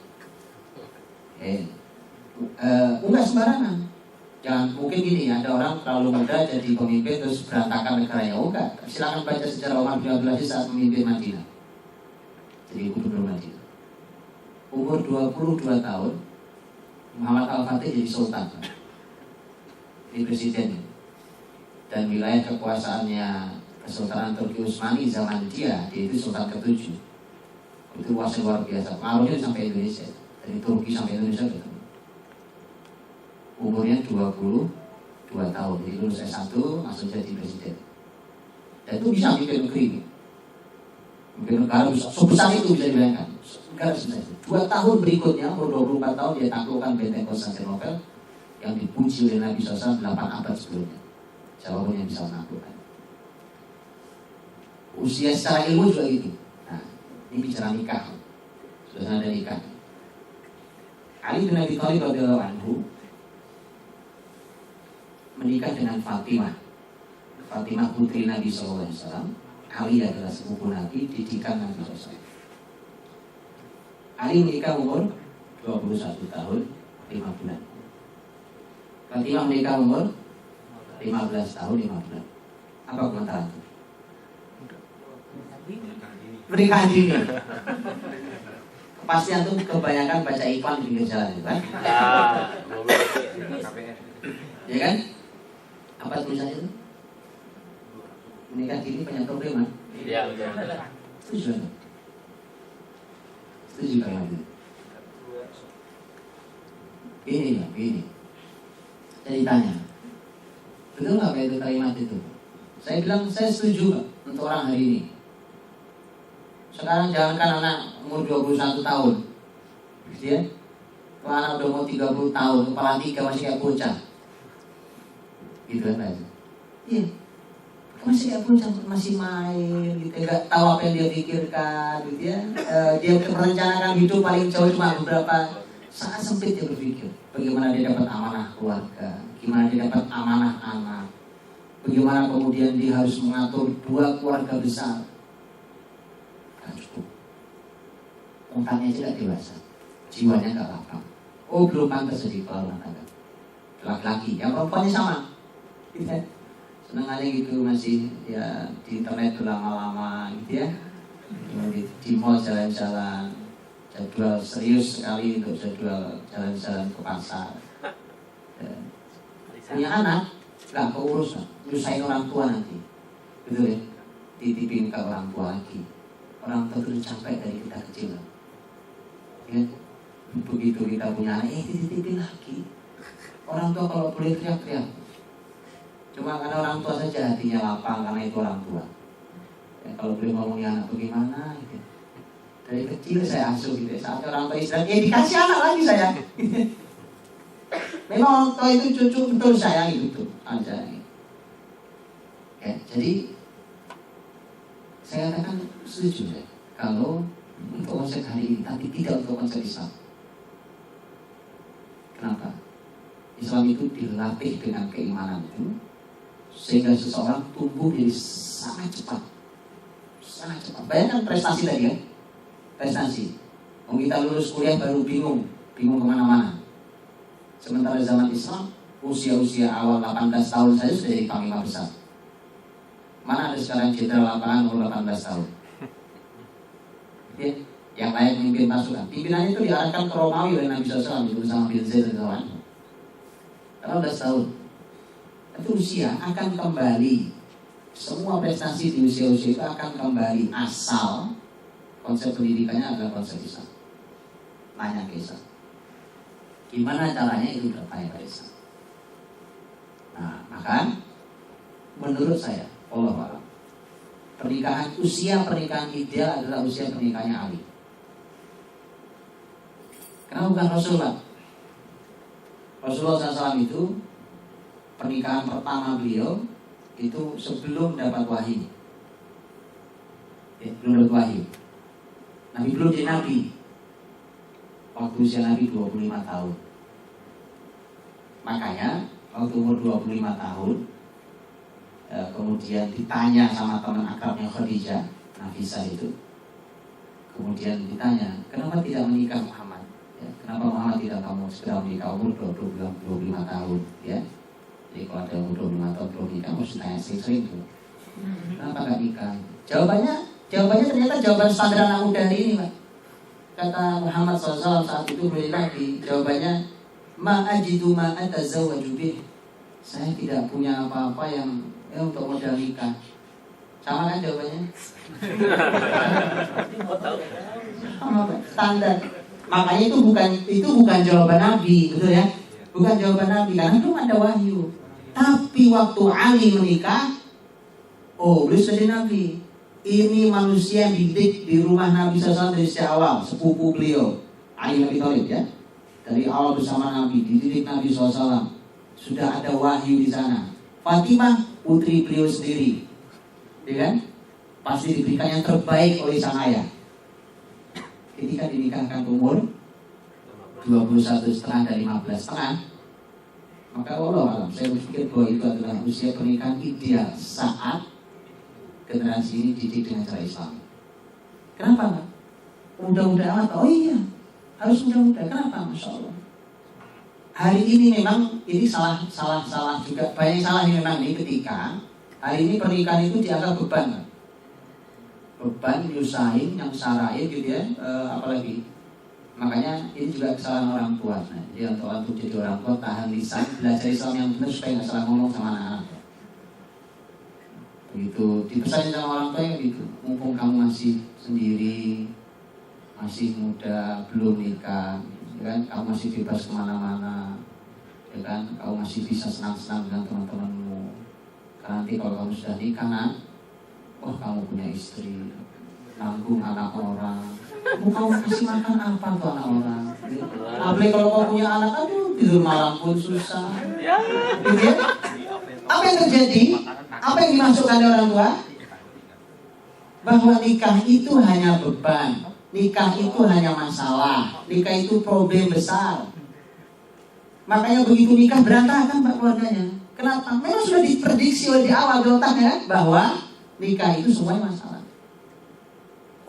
Enggak sembarangan. Jangan mungkin gini, ada orang terlalu muda jadi pemimpin terus berantakan negaranya. Enggak. Silakan baca sejarah Umar bin Abdul Aziz saat memimpin Madinah. Jadi gubernur Madinah. Umur 22 tahun, Muhammad Al-Fatih jadi sultan. Ini presiden. Dan wilayah kekuasaannya Kesultanan Turki Utsmani zaman dia itu Sultan ke-7. Itu luasnya luar biasa. Pengaruhnya sampai Indonesia. Dari Turki sampai Indonesia ketemu. Umurnya 22 tahun. Jadi lulus S1 langsung jadi presiden. Dan itu bisa bikin negeri. Mungkin negara bisa sebesar itu bisa dibayangkan. Negara sebesar itu. 2 tahun berikutnya, umur 24 tahun dia taklukkan benteng Konstantinopel yang dipuji oleh Nabi SAW 8 abad sebelumnya. Siapa pun yang bisa menaklukkan. Usia secara ilmu juga gitu. Nah, ini bicara nikah. Sudah ada nikah. Ali bin Abi Thalib radhiyallahu anhu menikah dengan Fatimah. Fatimah putri Nabi SAW. Ali adalah sepupu Nabi, didikan Nabi SAW. Ali menikah umur 21 tahun 5 bulan. Fatimah menikah umur 15 tahun 5 bulan. Apa komentar itu? Pernikahan dini. Kepastian tuh kebanyakan baca iklan di pinggir jalan itu kan? Ya kan? Apa tulisannya itu? Menikah dini banyak problem kan? Iya. Setuju. Setuju kan? Ini. Ceritanya. Betul nggak kayak itu kalimat itu? Saya bilang saya setuju nggak untuk orang hari ini. Sekarang jangankan anak umur 21 tahun, gitu ya. Kalau anak udah mau 30 tahun, kepala 3 masih kayak bocah, gitu kan Pak? Iya, masih kayak bocah, masih main, gitu. Gak tahu apa yang dia pikirkan, gitu ya. Dia merencanakan hidup paling jauh cuma beberapa saat sempit dia berpikir. Bagaimana dia dapat amanah keluarga, gimana dia dapat amanah anak, bagaimana kemudian dia harus mengatur 2 keluarga besar. Gak cukup. Otaknya aja gak dewasa, jiwanya gak lapang. Oh belum pantas jadi kepala rumah tangga. Laki-laki, yang perempuannya sama. Senengannya gitu masih ya di internet berlama-lama gitu ya. Di mall jalan-jalan, jadwal serius sekali untuk jadwal jalan-jalan ke pasar. Punya anak, gak keurus, nyusahin orang tua nanti. Betul ya? Titipin ke orang tua lagi. Orang tua itu capek dari kita kecil. Ya, begitu kita punya anak, dititipin lagi. Orang tua kalau boleh teriak-teriak. Cuma karena orang tua saja hatinya lapang karena itu orang tua. Ya, kalau boleh ngomongnya anak bagaimana gitu. Dari kecil saya asuh gitu. Saat orang tua istirahat, dikasih anak lagi saya. Memang orang tua itu cucu betul sayang itu aja. Ya, jadi saya katakan setuju ya, kalau untuk konsep hari ini, tapi tidak untuk konsep Islam. Kenapa? Islam itu dilatih dengan keimanan itu, sehingga seseorang tumbuh jadi sangat cepat. Sangat cepat. Bayangkan prestasi tadi ya, prestasi. Kalau kita lulus kuliah baru bingung kemana-mana. Sementara zaman Islam, usia awal 18 tahun saja sudah jadi panglima besar. Mana ada sekarang jenderal lapangan umur 18 tahun? Ya, yang layak memimpin pasukan. Pimpinannya itu diarahkan ke Romawi oleh Nabi SAW, itu sama bin Zaid dan kawan. 18 tahun. Itu usia akan kembali. Semua prestasi di usia-usia itu akan kembali asal konsep pendidikannya adalah konsep Islam. Nanya ke Islam. Gimana caranya itu bertanya ke Islam. Nah, maka menurut saya Allah, usia pernikahan ideal adalah usia pernikahannya Ali. Kenapa bukan Rasulullah? Rasulullah SAW itu pernikahan pertama beliau itu sebelum dapat wahyu. Belum dapat wahyu. Nabi belum jadi nabi. Waktu usia Nabi 25 tahun. Makanya waktu umur 25 tahun kemudian ditanya sama teman akrabnya Khadijah, Nafisah itu. Kemudian ditanya, kenapa tidak menikah Muhammad? Ya, kenapa Muhammad tidak kamu segera menikah umur 25 tahun? Ya, jadi kalau ada umur 25 tahun belum nikah, harus tanya sering tuh. Kenapa gak nikah? Jawabannya ternyata jawaban standar anak muda hari ini, Pak. Kata Muhammad SAW saat itu beliau lagi, jawabannya, ma ajidu ma atazawwaju bih. Saya tidak punya apa-apa yang untuk modal nikah. Sama kan jawabannya? Standar. Makanya itu bukan jawaban Nabi, betul ya? Bukan jawaban Nabi karena belum ada wahyu. Tapi waktu Ali menikah, beliau jadi Nabi. Ini manusia yang dididik di rumah Nabi SAW dari sejak awal, sepupu beliau, Ali bin Abi Thalib ya. Dari awal bersama Nabi, dididik Nabi SAW. Sudah ada wahyu di sana. Fatimah, putri beliau sendiri, ya kan? Pasti diberikan yang terbaik oleh sang ayah. Ketika dinikahkan umur 21,5 dan 15,5, maka Allah saya berpikir bahwa itu adalah usia pernikahan ideal saat generasi ini didik dengan cara Islam. Kenapa enggak? Muda-muda amat. Oh iya, harus muda-muda. Kenapa? Masya Allah. Hari ini memang ini salah juga. Banyak salah ini memang nih ketika hari ini pernikahan itu dianggap beban, kan? Beban nyusahin yang sarahin gitu ya, apalagi. Makanya ini juga kesalahan orang tua. Nah, jadi untuk jadi orang tua tahan lisan, belajar Islam yang benar supaya nggak salah ngomong sama anak-anak. Begitu dipesanin sama orang tua ya gitu. Mumpung kamu masih sendiri, masih muda, belum nikah, ya kan? Kamu masih bebas kemana-mana, ya kan? Kamu masih bisa senang-senang dengan teman-temanmu. Karena nanti kalau kamu sudah nikah, kamu punya istri, nanggung anak orang. Kamu kasih makan apa tuh anak orang? Apalagi kalau kamu punya anak, aduh tidur malam pun susah. Gitu ya? Apa yang terjadi? Apa yang dimasukkan oleh orang tua? Bahwa nikah itu hanya beban, nikah itu hanya masalah, nikah itu problem besar. Makanya begitu nikah berantakan Pak keluarganya. Kenapa? Memang sudah diprediksi oleh di awal di otaknya bahwa nikah itu semuanya masalah.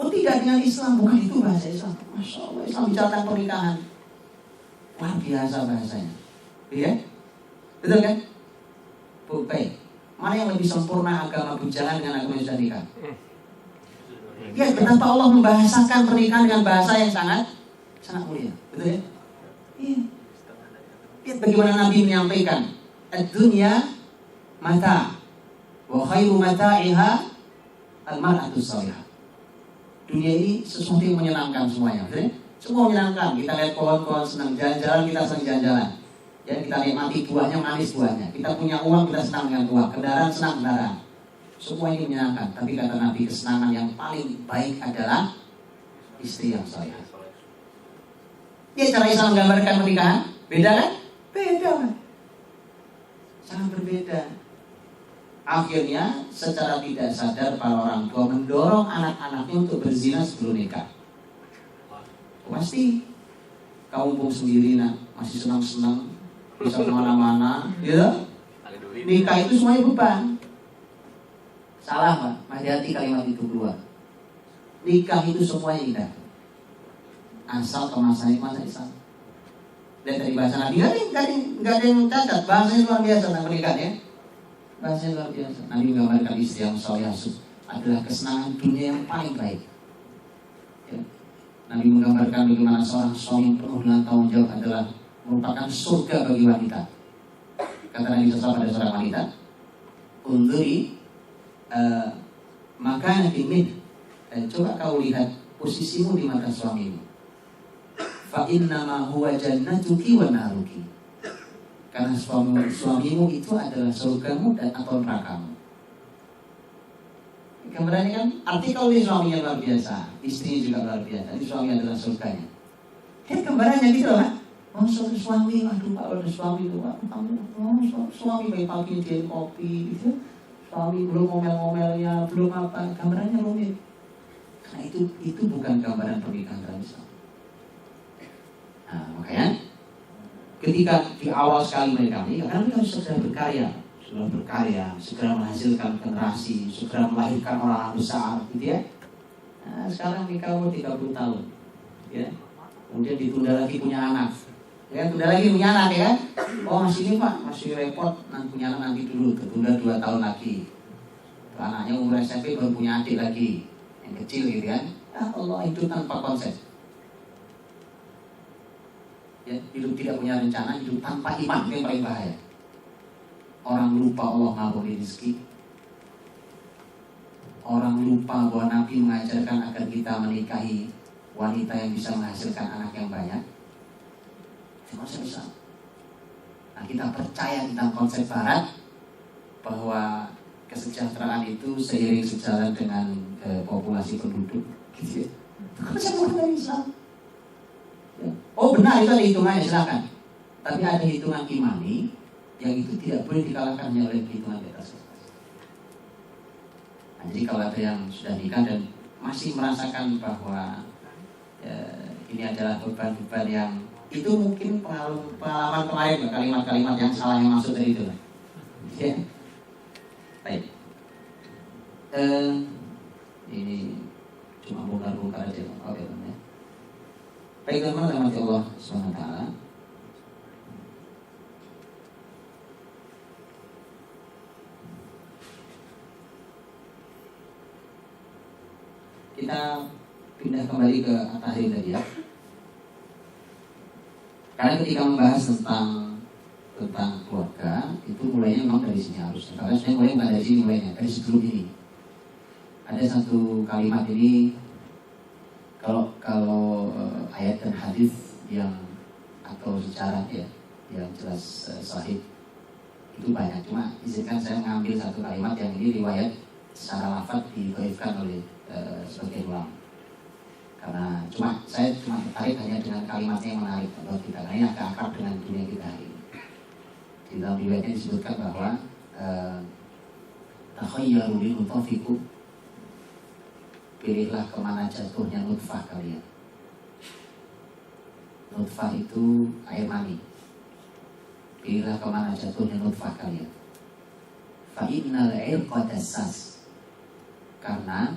Oh tidak, dengan Islam, bukan itu bahasa Islam. Masya Allah, Islam bicara tentang pernikahan. Wah biasa bahasanya. Iya? Betul kan? Baik. Mana yang lebih sempurna agama bujangan dengan agama yang sudah nikah? Ya, betapa Allah membahasakan pernikahan dengan bahasa yang sangat mulia. Betul ya? Iya. Lihat bagaimana Nabi menyampaikan, ad-dunya mata wa khairu mata'iha al-mar'atu salihah. Dunia ini sesuatu yang menyenangkan semuanya, betul ya? Semua menyenangkan. Kita lihat pohon-pohon senang, jalan-jalan kita senang jalan-jalan. Ya, kita nikmati buahnya, manis buahnya. Kita punya uang, kita senang dengan uang. Kendaraan, senang kendaraan. Semua ini menyenangkan. Tapi kata Nabi, kesenangan yang paling baik adalah istri yang salihah. Dia cara Islam menggambarkan pernikahan, beda kan? Beda kan? Sangat berbeda. Akhirnya secara tidak sadar para orang tua mendorong anak-anaknya untuk berzina sebelum nikah. Pasti kamu pun sendiri masih senang-senang bisa kemana-mana, ya? Nikah itu semuanya beban. Salah Pak, hati-hati kalimat itu keluar. Nikah itu semuanya indah, asal kemasannya masa Islam. Dan dari bahasa Nabi nggak ada yang cacat. Bahasanya luar biasa tentang pernikahan ya. Bahasanya luar biasa. Nabi menggambarkan istri yang salihah adalah kesenangan dunia yang paling baik. Ya. Nabi menggambarkan bagaimana seorang suami yang penuh dengan tanggung jawab adalah merupakan surga bagi wanita. Kata Nabi SAW pada seorang wanita, unduri maka min, coba kau lihat posisimu di mata suamimu. Fa innama huwa jannatuki wa naruki. Karena suamimu itu adalah surgamu dan atau nerakamu. Gambarannya kan, arti kalau ini suaminya luar biasa, istrinya juga luar biasa. Jadi suami adalah surganya. Gambarannya gitu loh, Pak. suami, aduh kalau ada suami itu, suami pagi-pagi dia kopi, gitu. Suami belum ngomel-ngomelnya, belum apa, gambarannya rumit. Karena itu bukan gambaran pernikahan dalam Islam. Nah, makanya ketika di awal sekali mereka menikah, karena mereka sudah berkarya, segera menghasilkan generasi, segera melahirkan orang besar, gitu ya. Nah, sekarang nikah umur 30 tahun, ya. Kemudian ditunda lagi punya anak, ya, tunda lagi punya anak, ya. Oh masih ini Pak, masih repot, nanti punya anak nanti dulu, tertunda 2 tahun lagi. Anaknya umur SMP baru punya adik lagi, yang kecil gitu kan. Ya Allah, itu tanpa konsep. Ya, hidup tidak punya rencana, hidup tanpa iman, itu yang paling bahaya. Orang lupa Allah memberi rezeki. Orang lupa bahwa Nabi mengajarkan agar kita menikahi wanita yang bisa menghasilkan anak yang banyak. Itu konsep Islam. Nah, kita percaya tentang konsep Barat bahwa kesejahteraan itu seiring sejalan dengan populasi penduduk. Gitu ya. Itu konsep dari Islam. Ya. Oh benar, itu ada hitungannya, silakan. Tapi ada hitungan imani yang itu tidak boleh dikalahkan hanya oleh perhitungan di atas. Nah, jadi kalau ada yang sudah nikah dan masih merasakan bahwa ini adalah beban-beban yang itu mungkin pengalaman kemarin, kalimat-kalimat yang salah yang masuk dari itu. Ya. Baik. Ini cuma bongkar-bongkar aja. Oke, ya. Baik teman-teman, Allah SWT. Kita pindah kembali ke At-Tahrim tadi ya. Karena ketika membahas tentang keluarga, itu mulainya memang dari sini harusnya. Karena saya mulai dari sini mulainya, dari sebelum ini. Ada satu kalimat ini, kalau ayat dan hadis yang atau sejarah ya, yang jelas sahih itu banyak. Cuma izinkan saya mengambil satu kalimat yang ini riwayat secara lafaz didhaifkan oleh sebagian ulama. Karena saya cuma tertarik hanya dengan kalimatnya yang menarik untuk kita. Karena ini agak akrab dengan dunia kita hari ini. Di dalam riwayatnya disebutkan bahwa takhayyaru lil mutafiqu, pilihlah kemana jatuhnya nutfah kalian. Nutfah itu air mani. Pilihlah kemana jatuhnya nutfah kalian. Fa innal irqa dassas. Karena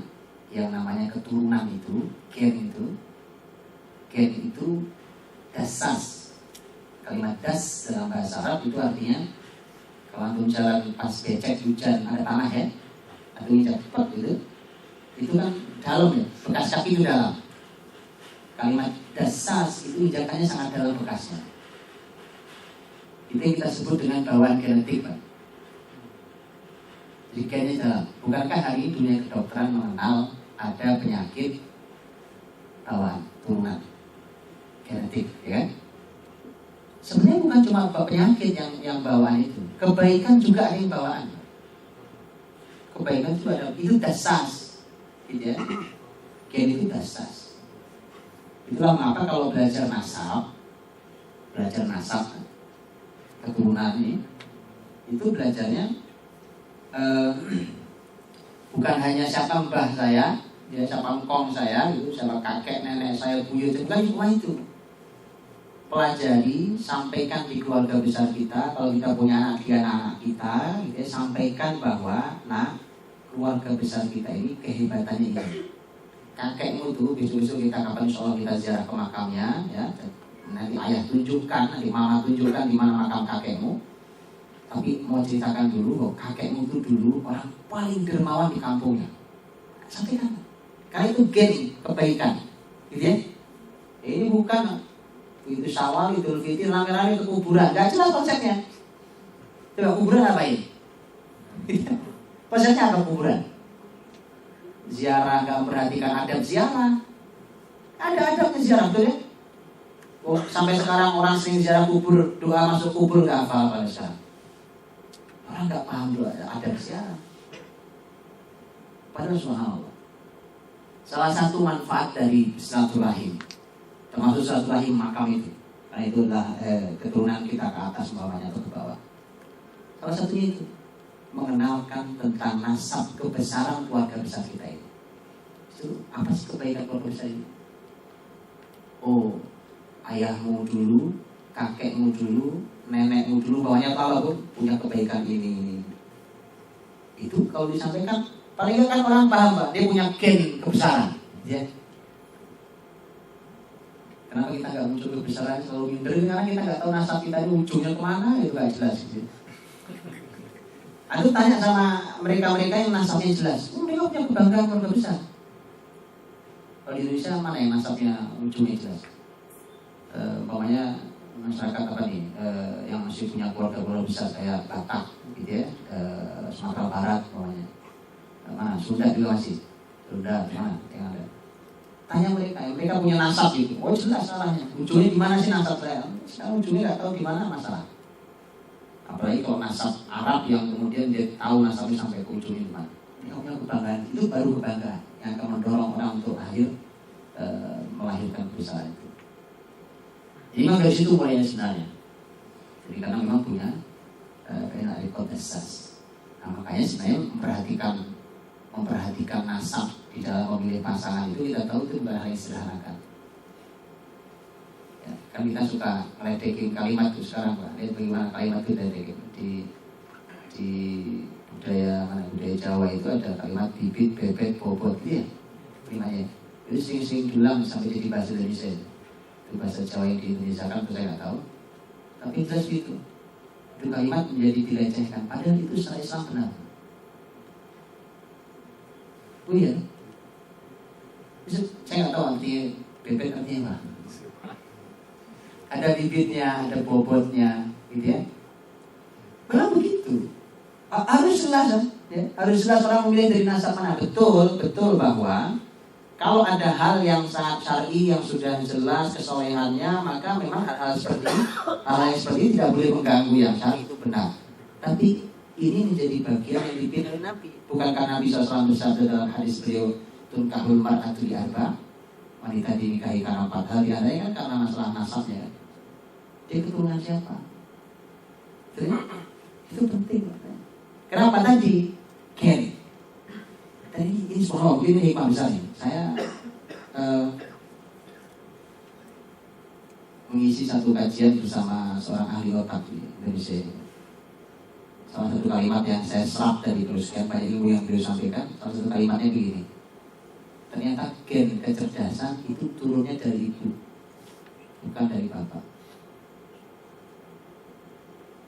yang namanya keturunan itu, gen itu dassas. Kalimat das dalam bahasa Arab itu artinya kalau antum jalan pas becek hujan ada tanah ya, atau hujan cepat gitu, itu kan dalam ya, bekas kaki itu dalam. Kalimat dassas itu injakannya sangat dalam bekasnya. Itu yang kita sebut dengan bawaan genetik, Pak. Jadi gennya dalam. Bukankah hari ini dunia kedokteran mengenal ada penyakit bawaan turunan genetik, ya kan? Sebenarnya bukan cuma penyakit yang bawaan itu, kebaikan juga ada yang bawaan. Kebaikan itu ada, itu dassas, gitu ya. Gen itu dassas. Itulah mengapa kalau belajar nasab keturunan ini, itu belajarnya bukan hanya siapa mbah saya, ya siapa engkong saya, gitu, siapa kakek nenek saya, buyut, bukan cuma itu. Pelajari, sampaikan di keluarga besar kita, kalau kita punya anak di anak kita, gitu, sampaikan bahwa, nah, keluarga besar kita ini kehebatannya ini. Kakekmu tuh besok-besok kita kapan insyaallah kita ziarah ke makamnya, ya. Nanti ayah tunjukkan, nanti mama tunjukkan di mana makam kakekmu. Tapi mau ceritakan dulu kok kakekmu itu dulu orang paling dermawan di kampungnya. Sampaikan. Karena itu gen kebaikan, gitu ya. Ini bukan itu Syawal, Idul Fitri, rame-rame ke kuburan, nggak jelas konsepnya. Coba kuburan apa ini? Konsepnya apa kuburan? Ziarah, nggak memperhatikan adab ziarah. Ada adabnya ziarah, betul ya? Oh, sampai sekarang orang sering ziarah kubur, doa masuk kubur nggak hafal pada sekarang. Orang nggak paham doa adab ziarah. Padahal subhanallah, salah satu manfaat dari silaturahim, termasuk silaturahim makam itu Karena itulah keturunan kita ke atas bawahnya atau ke bawah. Salah satunya itu mengenalkan tentang nasab kebesaran keluarga besar kita ini. Itu apa sih kebaikan keluarga besar ini? Oh, ayahmu dulu, kakekmu dulu, nenekmu dulu, bawahnya tahu pun punya kebaikan ini. Itu kalau disampaikan, paling kan orang paham Pak, dia punya gen kebesaran, ya. Kenapa kita nggak muncul kebesaran selalu minder? Karena kita nggak tahu nasab kita ini ujungnya kemana, itu nggak jelas. Gitu. Aku tanya sama mereka-mereka yang nasabnya jelas, mereka punya kebanggaan keluarga besar. Kalau di Indonesia mana yang nasabnya ujungnya jelas? Umpamanya masyarakat apa nih, yang masih punya keluarga besar kayak Batak, gitu ya, Sumatera Barat, umpamanya. Mana? Sunda juga masih. Sunda mana? Yang ada. Tanya mereka punya nasab gitu. Oh jelas salahnya. Ujungnya di mana sih nasab saya? Sekarang ujungnya nggak tahu di mana masalah. Apalagi kalau nasab Arab yang kemudian dia tahu nasabnya sampai ke ujungnya di mana. Mereka punya kebanggaan. Itu baru kebanggaan yang akan mendorong orang untuk akhir melahirkan kebesaran itu. Jadi memang dari situ mulainya sebenarnya. Jadi karena memang punya kena rekod asas. Nah, makanya sebenarnya memperhatikan nasab di dalam memilih pasangan itu kita tahu itu bukan hal yang sederhana kan. Ya, kan kita suka ngeledekin kalimat itu sekarang Pak. Lihat bagaimana kalimat itu di budaya Jawa itu ada kalimat bibit, bebek, bobot gitu ya. Kalimatnya. Itu sing dulang sampai jadi bahasa Indonesia. Itu bahasa Jawa yang di Indonesia kan saya nggak tahu. Tapi jelas gitu. Itu kalimat menjadi dilecehkan. Padahal itu secara Islam benar. Oh iya. Saya nggak tahu artinya bebek artinya apa. Ada bibitnya, ada bobotnya, gitu ya. Memang begitu. Harus jelas, ya. Harus jelas orang memilih dari nasab mana. Betul bahwa kalau ada hal yang sangat syar'i yang sudah jelas kesolehannya, maka memang hal-hal yang seperti ini tidak boleh mengganggu yang syar'i, itu benar. Tapi ini menjadi bagian yang dipilih oleh Nabi. Bukankah Nabi SAW bersabda dalam hadis beliau, tunkahul mar'atu li arba, wanita dinikahi karena 4 hal, diantaranya kan karena masalah nasabnya. Dia keturunan siapa? Itu penting. Kenapa tadi? Gen. Dan ini subhanallah, ini hikmah besar nih. Saya mengisi satu kajian bersama seorang ahli otak di Indonesia. Salah satu kalimat yang saya serap dari sekian banyak ilmu yang beliau sampaikan, salah satu kalimatnya begini. Ternyata gen kecerdasan itu turunnya dari ibu, bukan dari bapak.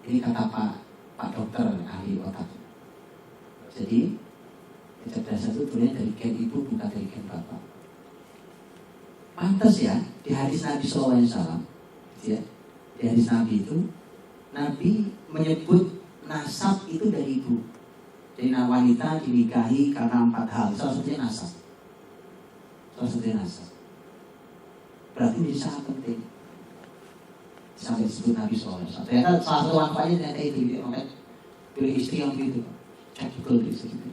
Ini kata Pak dokter ahli otak. Jadi kecerdasan itu turunnya dari gen ibu, bukan dari gen bapak. Pantas ya, di hadis Nabi SAW, ya, di hadis Nabi itu, Nabi menyebut nasab itu dari ibu. Jadi wanita dinikahi karena 4 hal. Salah satunya nasab. Berarti ini sangat penting. Sampai disebut Nabi SAW. Ternyata salah satu manfaatnya ternyata itu. Makanya pilih istri yang begitu. Cek betul di situ.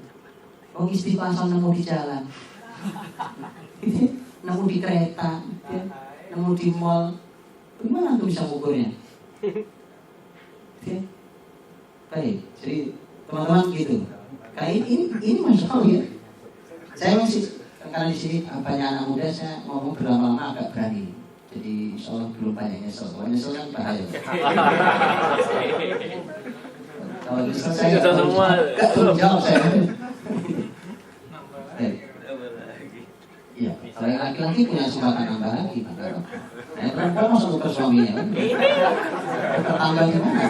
Oh istri pasal nemu di jalan, nemu di kereta, ya, nemu di mall. Bagaimana tuh bisa ukurnya? Ya. Baik, jadi teman-teman gitu. Kayak ini masuk akal ya. Saya masih karena di sini banyak anak muda, saya ngomong berlama-lama agak berani. Jadi insya Allah belum banyak nyesel. Kalau nyesel kan bahaya. Kalau nyesel saya nggak jawab saya. Iya, kalau yang laki-laki punya kesempatan nambah lagi, nah, perempuan masuk ke suaminya, tambah gimana?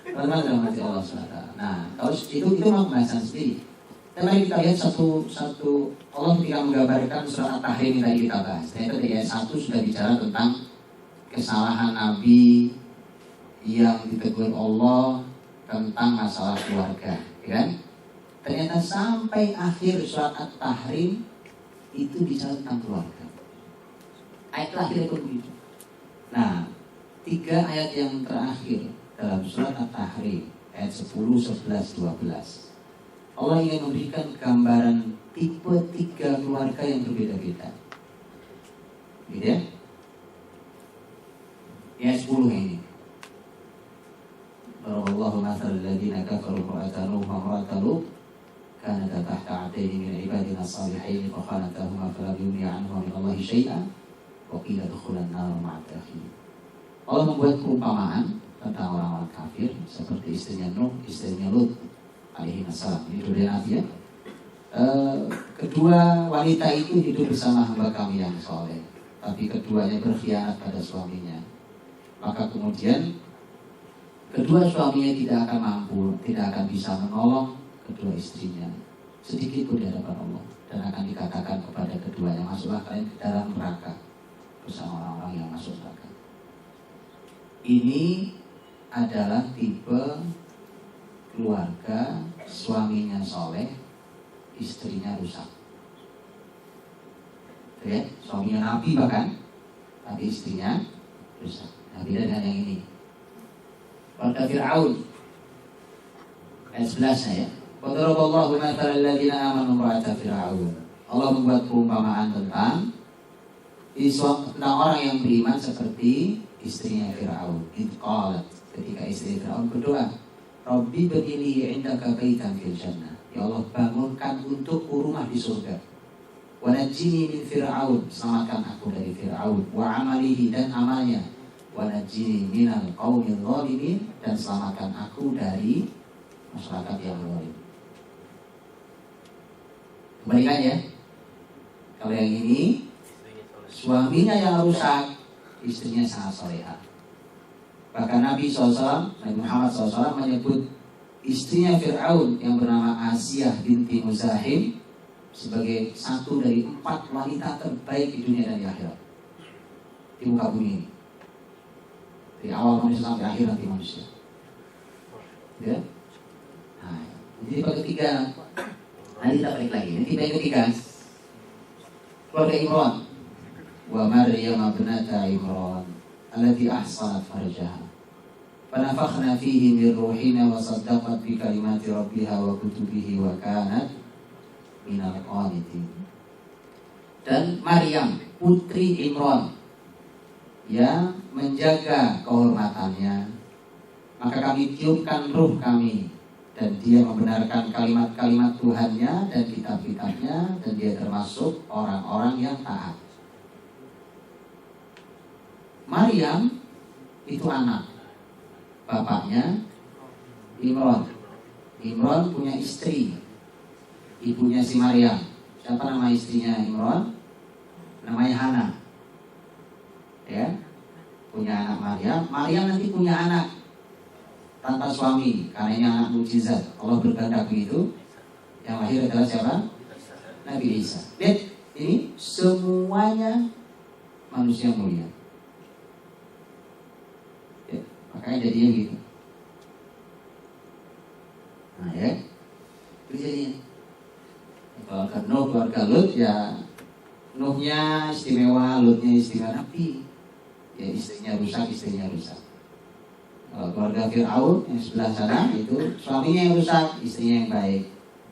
Teman-teman dalam hati Allah SWT. Nah, kalau itu memang pembahasan sendiri. Dan mari kita lihat satu Allah ketika menggambarkan surat At-Tahrim yang tadi kita bahas. Ternyata di ayat 1 sudah bicara tentang kesalahan Nabi yang ditegur Allah tentang masalah keluarga, kan? Ternyata sampai akhir surat At-Tahrim itu bicara tentang keluarga. Ayat terakhir itu begitu. Nah, 3 ayat yang terakhir dalam surat At-Tahrim ayat 10, 11, 12, Allah ingin memberikan gambaran tipe 3 keluarga yang berbeda-beda. gitu ya. Ya 10 ini. Allahu mathalal ladzina kafaru imra'atan Nuh wa imra'atan Lut kanata tahta 'abdaini min 'ibadina as-salihin fa khanatahuma falam yughniya 'anhuma min Allahi syai'an wa qila udkhulan nar ma'a dakhilin. Allah membuat perumpamaan tentang orang-orang kafir seperti istrinya Nuh, istrinya Lut alaihi wassalam. Ini dua nabi ya. Kedua wanita itu hidup bersama hamba kami yang soleh, tapi keduanya berkhianat pada suaminya. Maka kemudian kedua suaminya tidak akan mampu, tidak akan bisa menolong kedua istrinya sedikit pun di hadapan Allah, dan akan dikatakan kepada keduanya, masuklah kalian ke dalam neraka bersama orang-orang yang masuk neraka. Ini adalah tipe keluarga suaminya soleh, istrinya rusak. Ya, suaminya nabi bahkan, tapi istrinya rusak. Nah, beda dengan yang ini. Keluarga Fir'aun ayat 11 ya. Wa daraballahu mathalan ladzina amanu imra'ata Fir'aun. Allah membuat perumpamaan tentang orang yang beriman seperti istrinya Fir'aun. Qalat, ketika istri Fir'aun berdoa, Rabbi bini indaka baitan fil jannah. Ya Allah, bangunkan untukku rumah di surga. Wa najjini min Fir'aun, selamatkan aku dari Fir'aun wa amalihi, dan amalnya. Wa najjini minal qaumil zalimin, dan selamatkan aku dari masyarakat yang zalim. Kembalikan ya. Kalau yang ini suaminya yang rusak, istrinya sangat solehah. Bahkan Nabi SAW, Nabi Muhammad SAW menyebut istrinya Fir'aun yang bernama Asiyah binti Muzahim sebagai satu dari 4 wanita terbaik di dunia dan di akhirat, di muka bumi ini. Dari awal manusia sampai akhir nanti manusia. Ya. Nah, jadi tipe ketiga. Nanti kita balik lagi. Ini tipe yang ketiga. Keluarga Imran. Wa Maryam ibnata Imran allati ahsanat farjaha. Fanafakhna fihi min ruhina wa saddaqat bi kalimati rabbiha wa kutubihi wa kanat minal qanitin. Dan Maryam, putri Imran, yang menjaga kehormatannya, maka kami tiupkan ruh kami, dan dia membenarkan kalimat-kalimat Tuhannya dan kitab-kitabnya, dan dia termasuk orang-orang yang taat. Maryam itu anak bapaknya Imran. Imran punya istri, ibunya si Maryam. Siapa nama istrinya Imran? Namanya Hana. Ya, punya anak Maryam. Maryam nanti punya anak tanpa suami, karena ini anak mukjizat. Allah berkehendak begitu. Yang lahir adalah siapa? Nabi Isa. Lihat, ini semuanya manusia mulia. Ya, makanya jadinya gitu. Nah ya, itu jadinya. Keluarga Nuh, keluarga Lut, ya Nuhnya istimewa, Lutnya istimewa, tapi ya istrinya rusak. Kalau keluarga Fir'aun yang sebelah sana itu suaminya yang rusak, istrinya yang baik.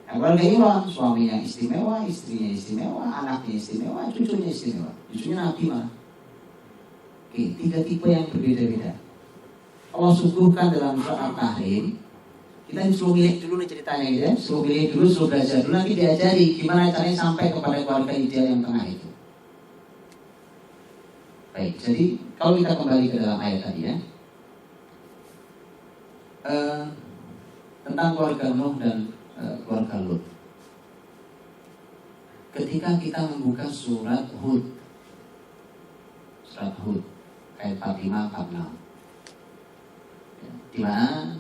Nah, keluarga Imran, suaminya istimewa, istrinya istimewa, anaknya istimewa, cucunya istimewa. Cucunya Nabi malah. Oke, 3 tipe yang berbeda-beda. Allah suguhkan dalam surat Al-Tahrim. Kita suruh milih dulu nih ceritanya gitu ya. Suruh milih dulu, suruh belajar dulu, nanti diajari gimana caranya sampai kepada keluarga ideal yang tengah itu. Baik, jadi kalau kita kembali ke dalam ayat tadi ya, tentang keluarga Nuh dan keluarga Lut. Ketika kita membuka surat Hud ayat 45-46, di mana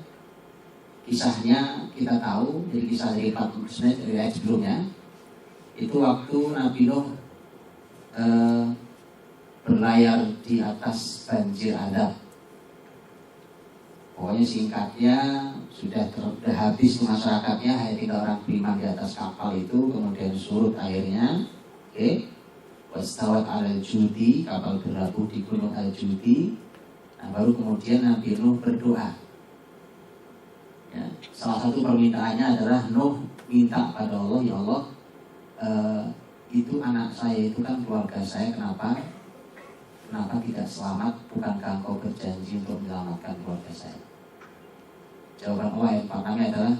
kisahnya kita tahu, dari kisah dari 49 dari ayat sebelumnya, itu waktu Nabi Nuh berlayar di atas banjir adab. Pokoknya singkatnya sudah habis masyarakatnya, hanya tinggal orang beriman di atas kapal itu, kemudian surut airnya. Wastawat al-Judi, kapal berlabuh di gunung al-Judi. Nah, baru kemudian Nabi Nuh berdoa. Ya, salah satu permintaannya adalah Nuh minta pada Allah, ya Allah, itu anak saya itu kan keluarga saya, kenapa kenapa tidak selamat? Bukankah engkau berjanji untuk menyelamatkan keluarga saya? Jawaban Allah yang pertama adalah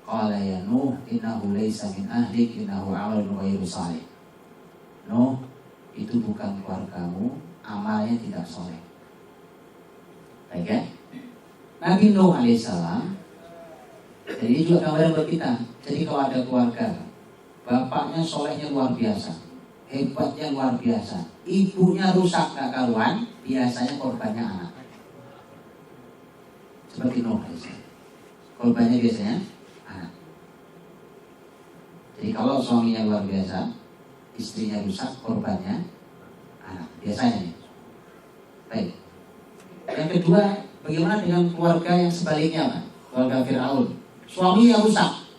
qala ya Nuh innahu laysa min ahlik innahu amalun ghairu salih. Nuh, itu bukan keluargamu, amalnya tidak soleh. Baik ya? Nabi Nuh alaihissalam, jadi ini juga gambaran buat kita. Jadi kalau ada keluarga, bapaknya solehnya luar biasa, hebatnya luar biasa, ibunya rusak gak karuan, biasanya korbannya anak. Seperti Nuh alaihissalam, korbannya biasanya anak. Jadi kalau suaminya luar biasa, istrinya rusak, korbannya anak. Biasanya. Baik. Yang kedua, bagaimana dengan keluarga yang sebaliknya, Pak? Keluarga Fir'aun. Suaminya rusak,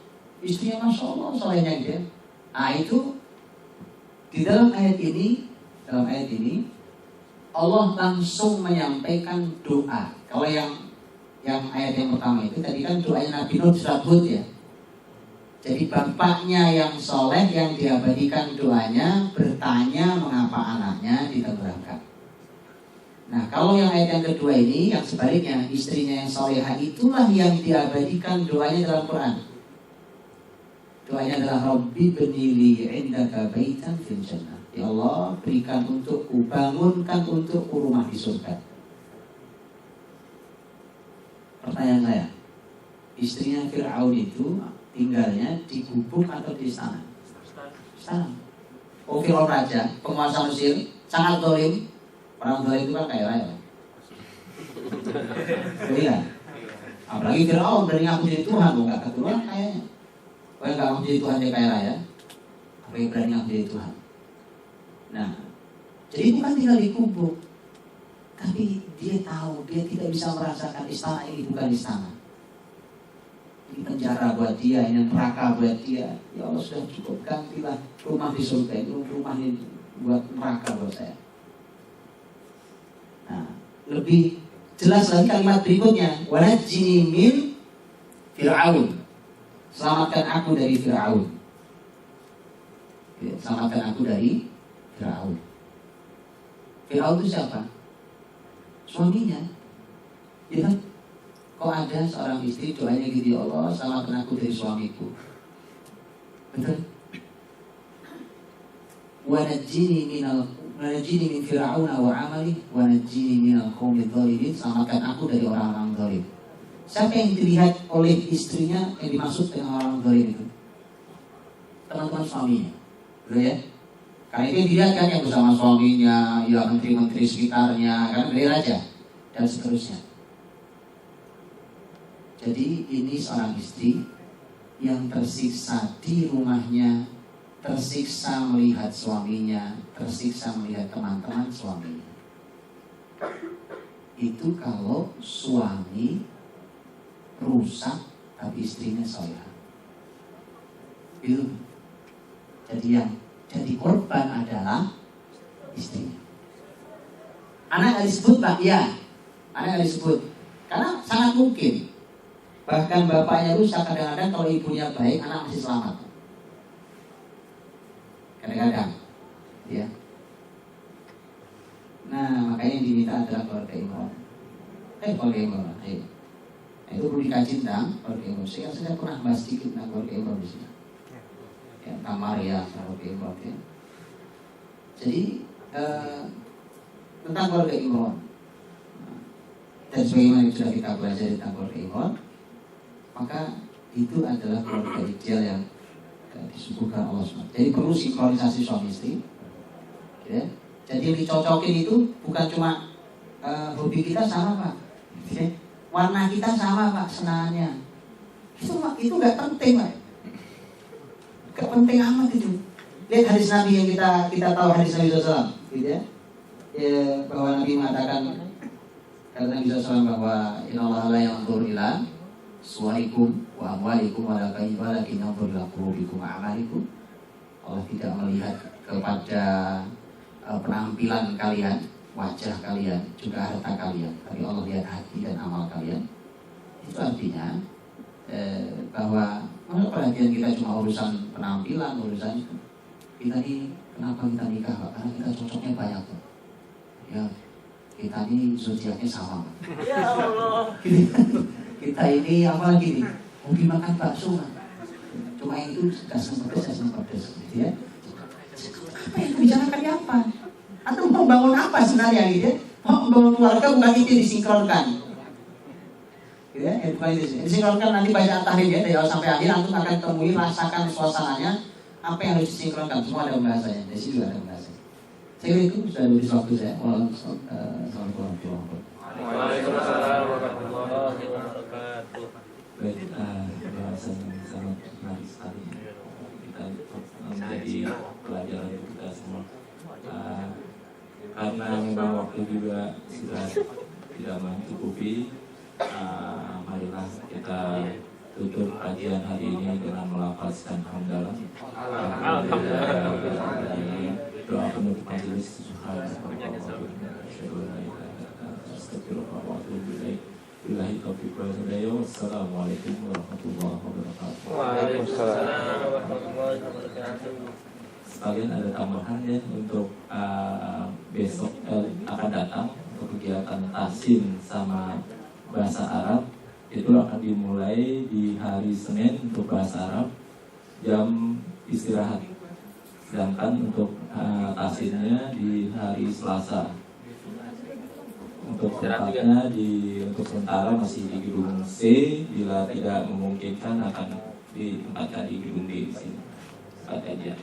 istrinya Masya Allah solehnya dia. Nah itu di dalam ayat ini Allah langsung menyampaikan doa. Kalau yang ayat yang pertama itu tadi kan doanya Nabi Nuh disebut ya. Jadi bapaknya yang soleh yang diabadikan doanya bertanya mengapa anaknya ditenggelamkan. Nah kalau yang ayat yang kedua ini yang sebaliknya, istrinya yang solehah itulah yang diabadikan doanya dalam Quran. Doanya adalah Rabbi benili indaka baitan fil jannah. Ya Allah berikan untukku, bangunkan untukku rumah di surga. Pertanyaan saya, istrinya Fir'aun itu tinggalnya di gubuk atau di istana? Istana. Oh Fir'aun raja, penguasa Mesir, sangat zalim. Orang zalim itu kan kaya raya. Iya. Apalagi Fir'aun berani ngaku jadi Tuhan, nggak keturunan kayaknya. Kalau nggak ngaku jadi Tuhan dia kaya raya, apalagi berani ngaku jadi Tuhan. Nah, jadi bukan tinggal di gubuk, tapi dia tahu dia tidak bisa merasakan istana ini bukan istana. Ini penjara buat dia, ini neraka buat dia. Ya Allah sudah cukup, gantilah rumah di surga itu, rumah ini buat neraka buat saya. Nah, lebih jelas lagi kalimat berikutnya, wanajjini min Fir'aun. Selamatkan aku dari Fir'aun. Selamatkan aku dari Fir'aun. Fir'aun itu siapa? Suaminya. Ya kan? Kok ada seorang istri doanya gitu, ya Allah selamatkan aku dari suamiku. Betul? Wanajjini min Fir'auna wa amali wanajjini minal qaumidz dzalimin. Selamatkan aku dari orang-orang zalim. Siapa yang dilihat oleh istrinya yang dimaksud dengan orang zalim itu? Teman-teman suaminya. Betul ya? Karena itu yang dilihat kan yang bersama suaminya, ya menteri-menteri sekitarnya, kan beli raja dan seterusnya. Jadi ini seorang istri yang tersiksa di rumahnya, tersiksa melihat suaminya, tersiksa melihat teman-teman suaminya. Itu kalau suami rusak tapi istrinya soleh. Itu. Jadi yang jadi korban adalah istrinya. Anak nggak disebut Pak? Ya, anak nggak disebut karena sangat mungkin. Bahkan bapaknya rusak, kadang-kadang kalau ibunya baik, anak masih selamat. Kadang-kadang, ya. Nah, makanya yang diminta adalah keluarga Imran. Keluarga Imran, ayo. Nah, itu perlu dikaji tentang keluarga Imran. Saya pernah bahas sedikit tentang keluarga Imran di sini. Ya, tentang Maria, keluarga Imran. Ya. Jadi tentang keluarga Imran. Dan sebagaimana yang sudah kita belajar tentang keluarga Imran, maka itu adalah keluarga ideal yang disuguhkan Allah SWT. Jadi perlu sinkronisasi suami istri, ya. Jadi yang dicocokin itu bukan cuma hobi kita sama Pak, ya. Warna kita sama Pak, senangannya. Itu nggak penting Pak, nggak penting amat itu. Lihat hadis Nabi yang kita tahu, hadis Nabi SAW, gitu ya. Bahwa Nabi mengatakan, kata Nabi SAW bahwa innallaha la yanzuru ila suwaikum wa amwalikum walakin yanzuru ila qulubikum wa a'malikum. Allah tidak melihat kepada penampilan kalian, wajah kalian, juga harta kalian, tapi Allah lihat hati dan amal kalian. Itu artinya bahwa perhatian kita cuma urusan penampilan, urusan kita ini kenapa kita nikah Pak? Karena kita cocoknya banyak tuh. Ya, kita ini zodiaknya sama. Ya Allah. Kita ini apa lagi nih? Hobi makan bakso kan? Cuma itu asam pedas gitu ya. Apa yang dibicarakan apa? Atau mau bangun apa sebenarnya gitu ya? Mau membangun keluarga bukan itu disinkronkan. Gitu ya, bukan itu disinkronkan. Nanti baca tahlil ya dari awal sampai akhir antum akan temui, rasakan suasananya apa yang harus disinkronkan. Semua ada pembahasannya. Dari situ juga ada pembahasannya. Saya kira itu sudah habis waktu saya. Assalamualaikum warahmatullahi wabarakatuh. Waalaikumsalam warahmatullahi wabarakatuh. Baik, pembahasan yang sangat menarik sekali. Kita menjadi pelajaran untuk kita semua. Karena memang waktu juga sudah tidak mencukupi, marilah kita tutup kajian hari ini dengan melafazkan hamdalah. Doa penutup majelis. Assalamualaikum warahmatullahi wabarakatuh. Waalaikumsalam warahmatullahi wabarakatuh. Sekalian ada tambahan ya untuk besok akan datang untuk kegiatan tahsin sama bahasa Arab. Itu akan dimulai di hari Senin untuk bahasa Arab jam istirahat. Sedangkan untuk tahsinnya di hari Selasa. Untuk tempatnya untuk sementara masih di gedung C. Bila tidak memungkinkan akan ditempatkan di gedung D di sini. Aja.